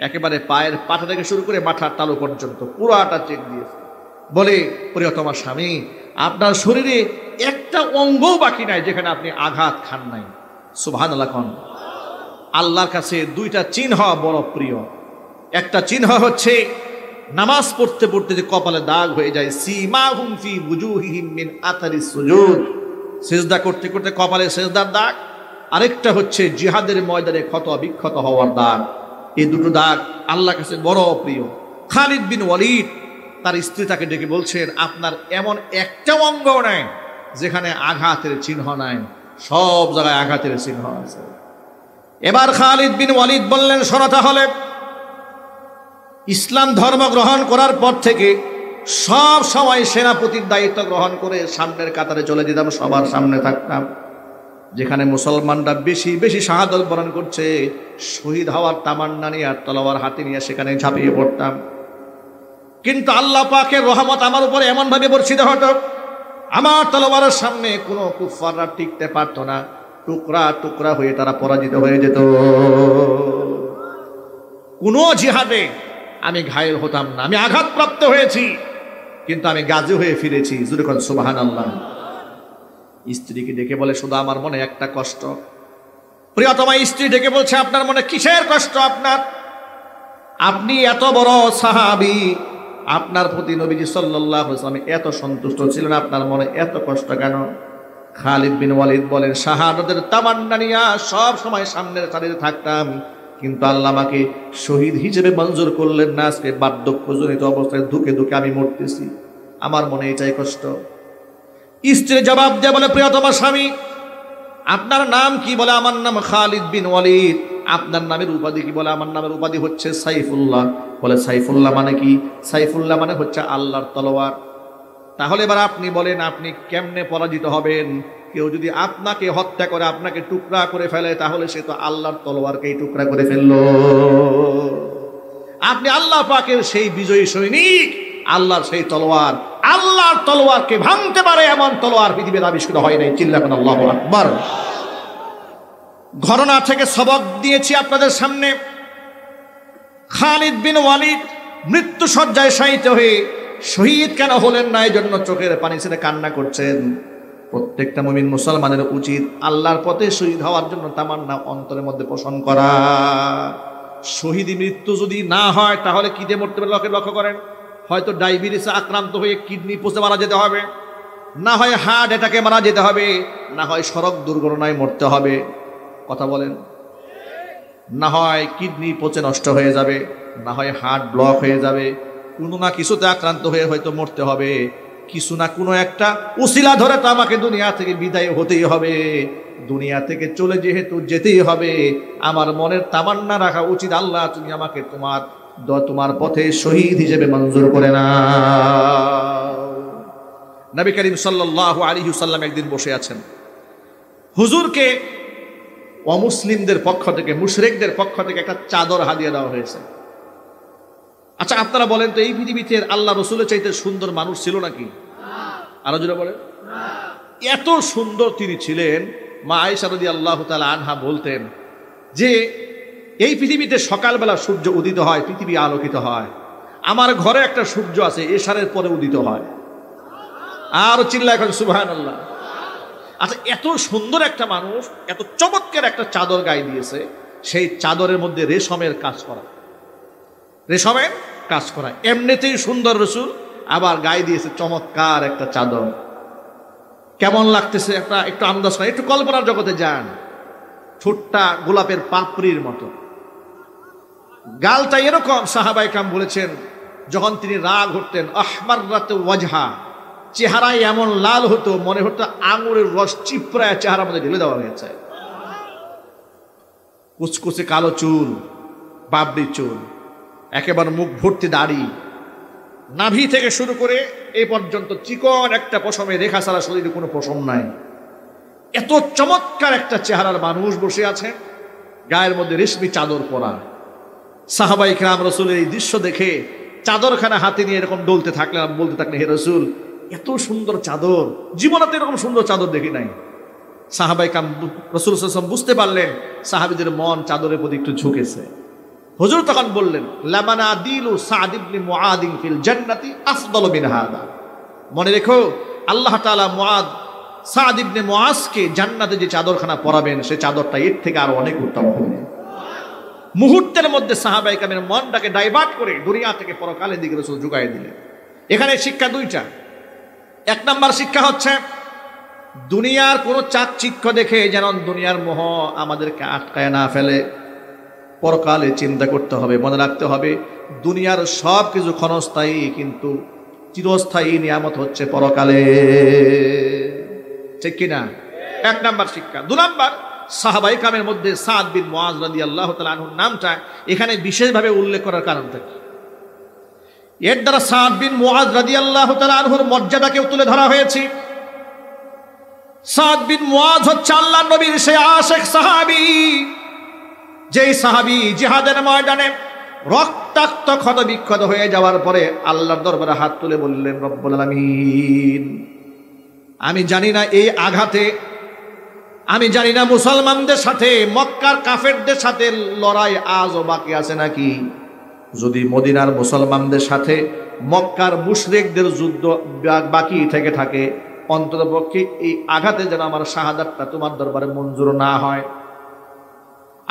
একেবারে পায়ের পাতা থেকে শুরু করে মাথার তালু পর্যন্ত পুরাটা চেক দিয়েছে, বলে, প্রিয়তমা স্বামী, আপনার শরীরে একটা অঙ্গও বাকি নাই যেখানে আপনি আঘাত খান নাই। সুবহানাল্লাহ। আল্লাহর কাছে দুইটা চিহ্ন বড় প্রিয়। একটা চিহ্ন হচ্ছে নামাজ পড়তে পড়তে যে কপালে দাগ হয়ে যায়, সীমাহুম ফি বুজুহিহিম মিন আতারিস সুজুদ, সিজদা করতে করতে কপালে সিজদার দাগ। আরেকটা হচ্ছে জিহাদের ময়দানে ক্ষত বিক্ষত হওয়ার দাগ। এই দুটো দাগ আল্লাহর কাছে বড় প্রিয়। খালিদ বিন ওয়ালিদ তার স্ত্রী তাকে ডেকে বলছেন, আপনার এমন একটা অঙ্গ নাই যেখানে আঘাতের চিহ্ন নাই, সব জায়গায় আঘাতের চিহ্ন আছে। এবার খালিদ বিন ওয়ালিদ বললেন, শোনো তাহলে, ইসলাম ধর্ম গ্রহণ করার পর থেকে সব সময় সেনাপতির দায়িত্ব গ্রহণ করে সামনের কাতারে চলে যেতাম, সবার সামনে থাকতাম। যেখানে মুসলমানরা বেশি বেশি শাহাদত বরণ করছে, শহীদ হওয়ার তামান্না নিয়ে আর তলোয়ার হাতে নিয়ে সেখানে ঝাঁপিয়ে পড়তাম। কিন্তু আল্লাহ পাকের রহমত আমার উপরে এমন ভাবে বর্ষিত হতো, আমার তলোয়ারের সামনে কোনো কুফাররা টিকতে পারতো না, টুকরা টুকরা হয়ে তারা পরাজিত হয়ে যেত। কোনো জিহাদে আমি ঘায়েল হতাম না, আমি আঘাতপ্রাপ্ত হয়েছি কিন্তু আমি গাজী হয়ে ফিরেছি। যখন সুবহানাল্লাহ। স্ত্রীকে ডেকে বলে, শুধু আমার মনে একটা কষ্ট। প্রিয়তমা স্ত্রী ডেকে বলছে, আপনার মনে কিসের কষ্ট? আপনি এত বড় সাহাবী, আপনার প্রতি নবীজি সাল্লাল্লাহু আলাইহি ওয়াসাল্লাম এত সন্তুষ্ট ছিলেন, আপনার মনে এত কষ্ট কেন? খালিদ বিন ওয়ালিদ বলেন, শাহাদাতের তামান্না নিয়ে সব সময় সামনের সারিতে থাকতাম, কিন্তু আল্লাহ আমাকে শহীদ হিসেবে মঞ্জুর করলেন না। আজকে বার্ধক্যজনিত অবস্থায় ধুকে ধুকে আমি মরতেছি, আমার মনে এটাই কষ্ট। স্ত্রী জবাব দিয়ে বলে, প্রিয়তমা স্বামী, আপনার নাম কি? বলে, আমার নাম খালিদ বিন ওয়ালিদ। আপনার নামের উপাধি কি? বলে, আমার নামের উপাধি হচ্ছে সাইফুল্লাহ। বলে, সাইফুল্লাহ মানে কি? সাইফুল্লাহ মানে হচ্ছে আল্লাহর তলোয়ার। তাহলে এবার আপনি বলেন, আপনি কেমনে পরাজিত হবেন? কেউ যদি আপনাকে হত্যা করে, আপনাকে টুকরা করে ফেলে, তাহলে সে তো আল্লাহর তলোয়ারকেই টুকরা করে ফেললো। আপনি আল্লাহ পাকের সেই বিজয়ী সৈনিক, আল্লাহর সেই তলোয়ার, আল্লাহর তলোয়ারকে ভাঙতে পারে এমন তলোয়ার পৃথিবীর আবিষ্কৃত হয় নাই। চিল্লাবেন আল্লাহু আকবার। ঘটনা থেকে সবক দিয়েছি আপনাদের সামনে। খালিদ বিন ওয়ালিদ মৃত্যু শয্যায় শায়িত হয়ে শহীদ কেন হলেন না, এই জন্য চোখের পানি ছেড়ে কান্না করছেন। প্রত্যেকটা মুমিন মুসলমানের উচিত আল্লাহর পথে শহীদ হওয়ার জন্য তামান্না অন্তরের মধ্যে পোষণ করা। শহীদ মৃত্যু যদি না হয় তাহলে কি দিয়ে মরতে পারে? লক্ষ্য করেন, হয়তো ডায়াবেটিসে আক্রান্ত হয়ে কিডনি পচে মারা যেতে হবে, না হয় হার্ট অ্যাটাকে মারা যেতে হবে, না হয় সড়ক দুর্ঘটনায় মরতে হবে। কথা বলেন। না হয় কিডনি পচে নষ্ট হয়ে যাবে, না হয় হার্ট ব্লক হয়ে যাবে, কোনো না কিছুতে আক্রান্ত হয়ে হয়তো মরতে হবে। কিছু না কোনো একটা উসিলা ধরে তো আমাকে দুনিয়া থেকে বিদায় হতেই হবে। দুনিয়া থেকে চলে যেহেতু যেতেই হবে, আমার মনের তামান্না রাখা উচিত, আল্লাহ তুমি আমাকে তোমার পথে শহীদ হিসেবে মঞ্জুর করে নাও। নবী করিম সাল্লাল্লাহু আলাইহি ওয়াসাল্লাম একদিন বসে আছেন, হুজুরকে অমুসলিমদের পক্ষ থেকে, মুশরিকদের পক্ষ থেকে একটা চাদর হাদিয়া দেওয়া হয়েছে। আচ্ছা আপনারা বলেন তো, এই পৃথিবীতে আল্লাহ রসুলের চাইতে সুন্দর মানুষ ছিল নাকি? আরো জোরে বলেন। এত সুন্দর তিনি ছিলেন। মা আয়েশা রাদিয়াল্লাহু তাআলা আনহা বলতেন যে এই পৃথিবীতে সকালবেলা সূর্য উদিত হয়, পৃথিবী আলোকিত হয়। আমার ঘরে একটা সূর্য আছে, এশারের পরে উদিত হয়। আর চিল্লা এখন সুবহানাল্লাহ। আচ্ছা, এত সুন্দর একটা মানুষ এত চমৎকার একটা চাদর গায়ে দিয়েছে, সেই চাদরের মধ্যে রেশমের কাজ করা, রেশমের কাজ করা। এমনিতেই সুন্দর রাসূল, আবার গায়ে দিয়েছে চমৎকার একটা চাদর। কেমন লাগতেছে একটু আন্দাজ করেন, একটু কল্পনার জগতে যান। ঠোঁটটা গোলাপের পাপড়ির মতো, গালটা এরকম। সাহাবায়ে কেরাম বলেছেন যখন তিনি রাগ হতেন, আহমাররাত ওয়াজহা, চেহারায় এমন লাল হতো মনে হতো আঙুরের রস চিপড়ায় চেহারার মধ্যে ঢেলে দেওয়া হয়েছে। কুচকুচে কালো চুল, বাবরি চুল, একেবারে মুখ ভর্তি দাড়ি, নাভি থেকে শুরু করে এই পর্যন্ত চিকন একটা পশমে রেখা ছাড়া শরীরে কোনো পশম নাই। এত চমৎকার একটা চেহারার মানুষ বসে আছে, গায়ের মধ্যে রেশমি চাদর পরা। সাহাবায়ে কেরাম রাসূলের এই দৃশ্য দেখে চাদরখানা হাতে নিয়ে এরকম ডলতে থাকলেন, বলতে থাকলেন, হে রাসূল, এত সুন্দর চাদর, জীবনে তো এরকম সুন্দর চাদর দেখি নাই। সাহাবায়ে কেরাম রাসূল সাল্লাল্লাহু আলাইহি ওয়াসাল্লাম বুঝতে পারলেন সাহাবীদের মন চাদরের প্রতি একটু ঝুঁকেছে। হুজুর তখন বললেন, লামানাদিলু সাদ ইবনে মুআদ ফিল জান্নাতি আফদালু মিন হাদা। মনে রেখো, আল্লাহ তাআলা মুআদ, সাদ ইবনে মুআজকে জান্নাতে যে চাদরখানা পরাবেন, সে চাদরটা এর থেকে আরো অনেক উত্তম হবে। মুহূর্তের মধ্যে সাহাবায়ে কেরামের মনটাকে ডাইভার্ট করে দুনিয়া থেকে পরকালের দিকে রাসূল ঝুঁকাই দিলেন। এখানে শিক্ষা দুইটা। এক নাম্বার শিক্ষা হচ্ছে, দুনিয়ার কোনো চাকচিক্য দেখে যেন দুনিয়ার মোহ আমাদেরকে আটকায় না ফেলে। পরকালে চিন্তা করতে হবে, মনে রাখতে হবে দুনিয়ার সব কিছু ক্ষণস্থায়ী, কিন্তু চিরস্থায়ী নিয়ামত হচ্ছে পরকালে। ঠিক কিনা? এক নাম্বার শিক্ষা। দু নাম্বার, সাহাবায়ে কেরামের মধ্যে সাদ বিন মুআজ রাদিয়াল্লাহু তাআলা আনহুর নামটা এখানে বিশেষভাবে উল্লেখ করার কারণটা কি? এর দ্বারা সাদ বিন মুআজ রাদিয়াল্লাহু তাআলা আনহুর মর্যাদাকেও তুলে ধরা হয়েছে। সাদ বিন মুআজ হচ্ছে আল্লাহর নবীর সেই আশিক সাহাবী, যেই সাহাবী জিহাদের ময়দানে রক্তাক্ত ক্ষত বিক্ষত হয়ে যাওয়ার পরে আল্লাহর দরবারে হাত তুলে বললেন, রব্বুল আলামিন, আমি জানি না এই আঘাতে, আমি জানি না মুসলমানদের সাথে মক্কার কাফেরদের সাথে লড়াই আজও বাকি আছে নাকি। যদি মদিনার মুসলমানদের সাথে মক্কার মুশরিকদের যুদ্ধ বাকি থেকে থাকে, অন্ততপক্ষে এই আঘাতে যেন আমার শাহাদাতটা তোমার দরবারে মঞ্জুর না হয়।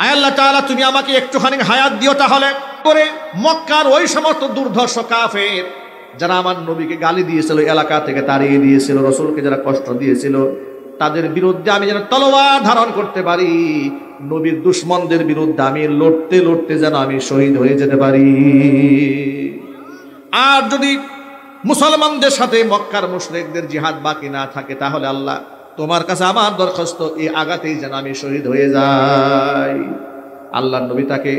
আয় আল্লাহ তাআলা, তুমি আমাকে একটুখানি হায়াত দিও, তাহলে করে মক্কার ওই সমস্ত দুর্ধর্ষ কাফের যারা আমার নবীকে গালি দিয়েছিল, এলাকা থেকে তাড়িয়ে দিয়েছিল, রাসূলকে যারা কষ্ট দিয়েছিল, তাদের বিরুদ্ধে আমি যেন তলোয়ার ধারণ করতে পারি। নবীর দুশমনদের বিরুদ্ধে আমি লড়তে লড়তে যেন আমি শহীদ হয়ে যেতে পারি। আর যদি মুসলমানদের সাথে মক্কার মুশরিকদের জিহাদ বাকি না থাকে, তাহলে আল্লাহ তোমার কাছে আমার দরখাস্ত, এই আঘাতেই যেন আমি শহীদ হয়ে যাই। আল্লাহর নবী তাকে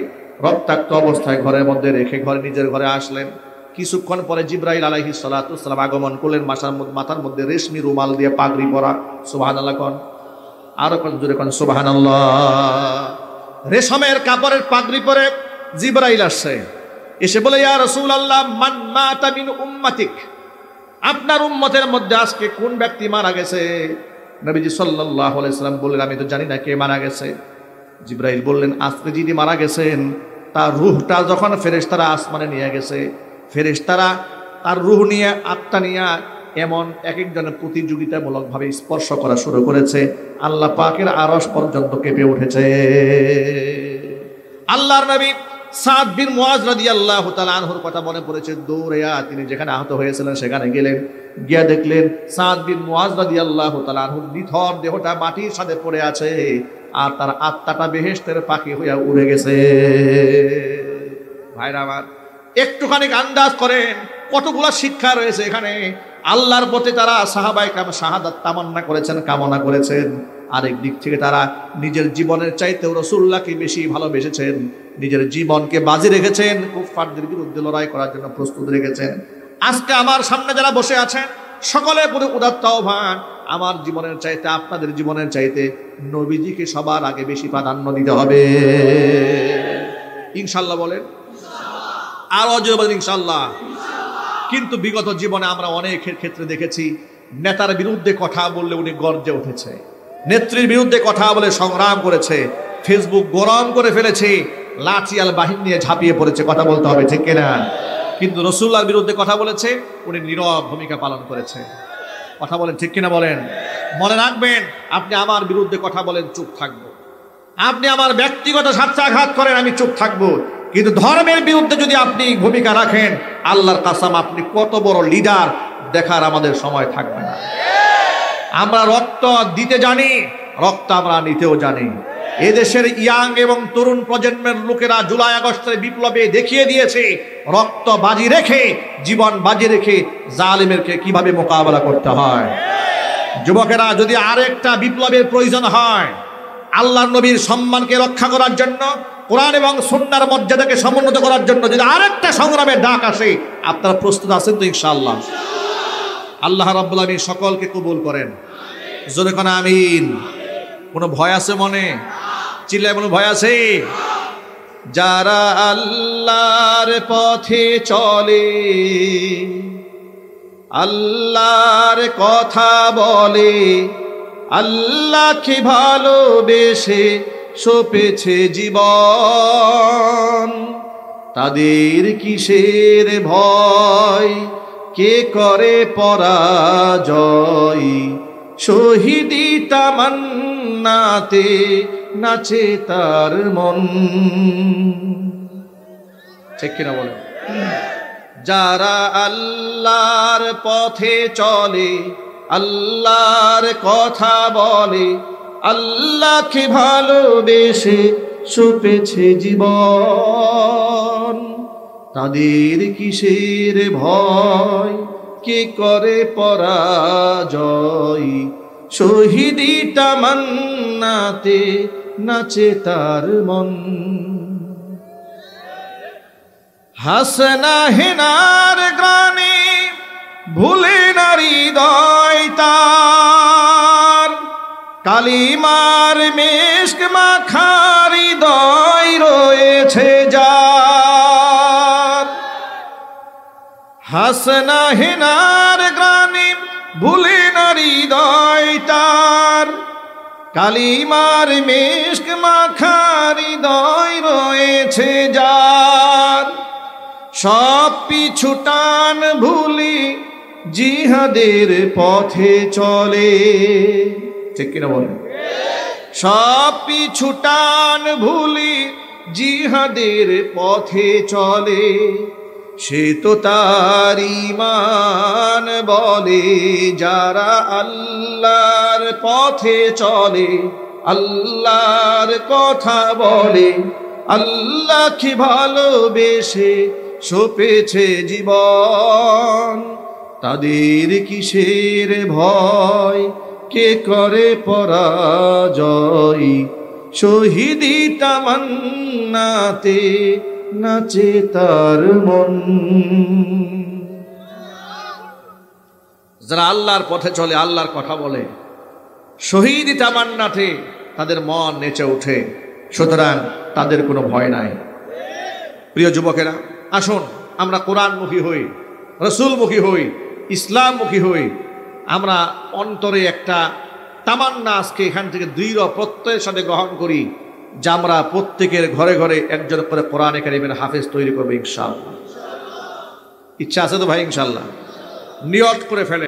রক্তাক্ত অবস্থায় ঘরের মধ্যে রেখে নিজের ঘরে আসলেন। কিছুক্ষণ পরে জিবরাইল আলাইহিস সালাতু ওয়াস সালাম আগমন করলেন, মাথার মধ্যে রেশমি রুমাল দিয়ে পাগড়ি পরা। সুবহানাল্লাহ কোন, আরো কোন জোরে কোন সুবহানাল্লাহ। রেশমের কাপড়ের পাগড়ি পরে জিবরাইল আসছে, এসে বলে, ইয়া রাসূলুল্লাহ, মান মাতা মিন উম্মাতিক, আপনার উম্মতের মধ্যে আজকে কোন ব্যক্তি মারা গেছে? নবীজি সাল্লাল্লাহু আলাইহি সাল্লাম বললেন, আমি তো জানি না কে মারা গেছে। জিবরাইল বললেন, আজকে যিনি মারা গেছেন তার রূহটা যখন ফেরেশতারা আসমানে নিয়ে গেছে, ফেরেশতারা তার রূহ নিয়ে, আত্মা নিয়ে এমন এক একজনের প্রতিযোগিতামূলকভাবে স্পর্শ করা শুরু করেছে, আল্লাহ পাকের আরশ পর্যন্ত কেঁপে উঠেছে। আল্লাহর নবী সাদ বিন মুআজ রাদিয়াল্লাহু তাআলা আনহুর কথা মনে পড়েছে। দৌড়ে তিনি যেখানে আহত হয়েছিলেন সেখানে গেলেন, গিয়া দেখলেন সাদ বিন মুআজ রাদিয়াল্লাহু তাআলা আনহুর নিথর দেহটা মাটির সাথে পড়ে আছে, আর তার আত্মাটা বেহেশতের পাখি হইয়া উড়ে গেছে। ভাইরা আমার, একটুখানি আন্দাজ করেন কতগুলা শিক্ষা রয়েছে এখানে। আল্লাহর পথে তারা সাহাবায়ে কেরাম শাহাদাত তামান্না করেছেন, কামনা করেছেন। আরেক দিক থেকে তারা নিজের জীবনের চাইতেও রাসূলুল্লাহকে বেশি ভালোবেসেছেন, নিজের জীবনকে বাজি রেখেছেন, কুফফারদের বিরুদ্ধে লড়াই করার জন্য প্রস্তুত রেখেছেন। আজকে আমার সামনে যারা বসে আছেন সকলের প্রতি উদাত্ত আহ্বান, আমার জীবনের চাইতে, আপনাদের জীবনের চাইতে নবীজিকে সবার আগে বেশি প্রাধান্য দিতে হবে। ইনশাআল্লাহ বলেন, আরো জোরে বলেন ইনশাআল্লাহ। কিন্তু বিগত জীবনে আমরা অনেকের ক্ষেত্রে দেখেছি নেতার বিরুদ্ধে কথা বললে উনি গর্জে উঠেছে, নেত্রীর বিরুদ্ধে কথা বলে সংগ্রাম করেছে, ফেসবুক গরম করে ফেলেছে, লাঠিয়াল বাহিনী নিয়ে ঝাঁপিয়ে পড়েছে। কথা বলতে হবে, ঠিক কিনা? কিন্তু রাসূলুল্লাহর বিরুদ্ধে কথা বলেছে, উনি নীরব ভূমিকা পালন করেছে। কথা বলেন, ঠিক কিনা বলেন? মনে রাখবেন, আপনি আমার বিরুদ্ধে কথা বলেন, চুপ থাকবো। আপনি আমার ব্যক্তিগত স্বার্থাঘাত করেন, আমি চুপ থাকবো। কিন্তু ধর্মের বিরুদ্ধে যদি আপনি ভূমিকা রাখেন, আল্লাহর কাসম আপনি কত বড় লিডার দেখার আমাদের সময় থাকবে না। আমরা রক্ত দিতে জানি, রক্ত আমরা নিতেও জানি। এদেশের ইয়াং এবং তরুণ প্রজন্মের লোকেরা জুলাই আগস্টের বিপ্লবে দেখিয়ে দিয়েছে রক্ত বাজি রেখে, জীবন বাজি রেখে জালিমেরকে কিভাবে মোকাবেলা করতে হয়। যুবকেরা, যদি আরেকটা বিপ্লবের প্রয়োজন হয়, আল্লাহর নবীর সম্মানকে রক্ষা করার জন্য, কোরআন এবং সুন্নাহর মর্যাদাকে সমুন্নত করার জন্য যদি আরেকটা সংগ্রামের ডাক আসে, আপনারা প্রস্তুত আছেন তো? ইনশাআল্লাহ। আল্লাহ রাব্বুল আলামিন সকলকে কবুল করেন। জোরে কোন আমিন। কোনো ভয় আছে মনে? চিল্লায় কোনো ভয় আছে? যারা আল্লাহর পথে চলে, আল্লাহর কথা বলে, আল্লাহকে ভালোবেসে সপেছে জীবন, তাদের কিসের ভয়, কে করে পরাজয়, শহীদি তামান্নাতে নাচে তার মন। ঠিক কিনা বলে? যারা আল্লাহর পথে চলে, আল্লাহর কথা বলে, আল্লাহকে ভালোবেসে সপেছে জীবন, তাদের কিসের ভয়, কে করে পরাজয়, শহীদি তামান্নাতে নাচে তার মন। হাসনা হেনার গানে ভুলে না হৃদয় তার, কালিমার মেশক মাখা হৃদয় রয়েছে যার। হাসনা হেনার গানে ভুলে না হৃদয় তার, কালিমার মেশক মাখা হৃদয় রয়েছে যার। সব পিছু টান ভুলি জিহাদের পথে চলে। ঠিক কিনা বলেন? সব পিছু টান ভুলি জিহাদের পথে চলে, সে তো তার ঈমান বলে। যারা আল্লাহর পথে চলে, আল্লাহর কথা বলে, আল্লাহকে ভালোবেসে সপেছে জীবন, তাদের কিসের ভয়, কে করে পরাজয়, শহীদি তামান্নাতে নাচে তার মন। যারা আল্লাহর পথে চলে, আল্লাহর কথা বলে, শহীদি তামান্নাতে তাদের মন নেচে ওঠে। সুতরাং তাদের কোনো ভয় নাই। প্রিয় যুবকেরা, আসুন আমরা কোরআনমুখী হই, রাসূলমুখী হই, ইসলামমুখী হই। আমরা অন্তরে একটা তামান্না আজকে এখান থেকে দৃঢ় প্রত্যয়ের সাথে গ্রহণ করি যে আমরা প্রত্যেকের ঘরে ঘরে একজন করে কোরআনে কারীমের হাফেজ তৈরি করবো ইনশাআল্লাহ। ইচ্ছা আছে তো ভাই? ইনশাআল্লাহ নিয়ত করে ফেলে।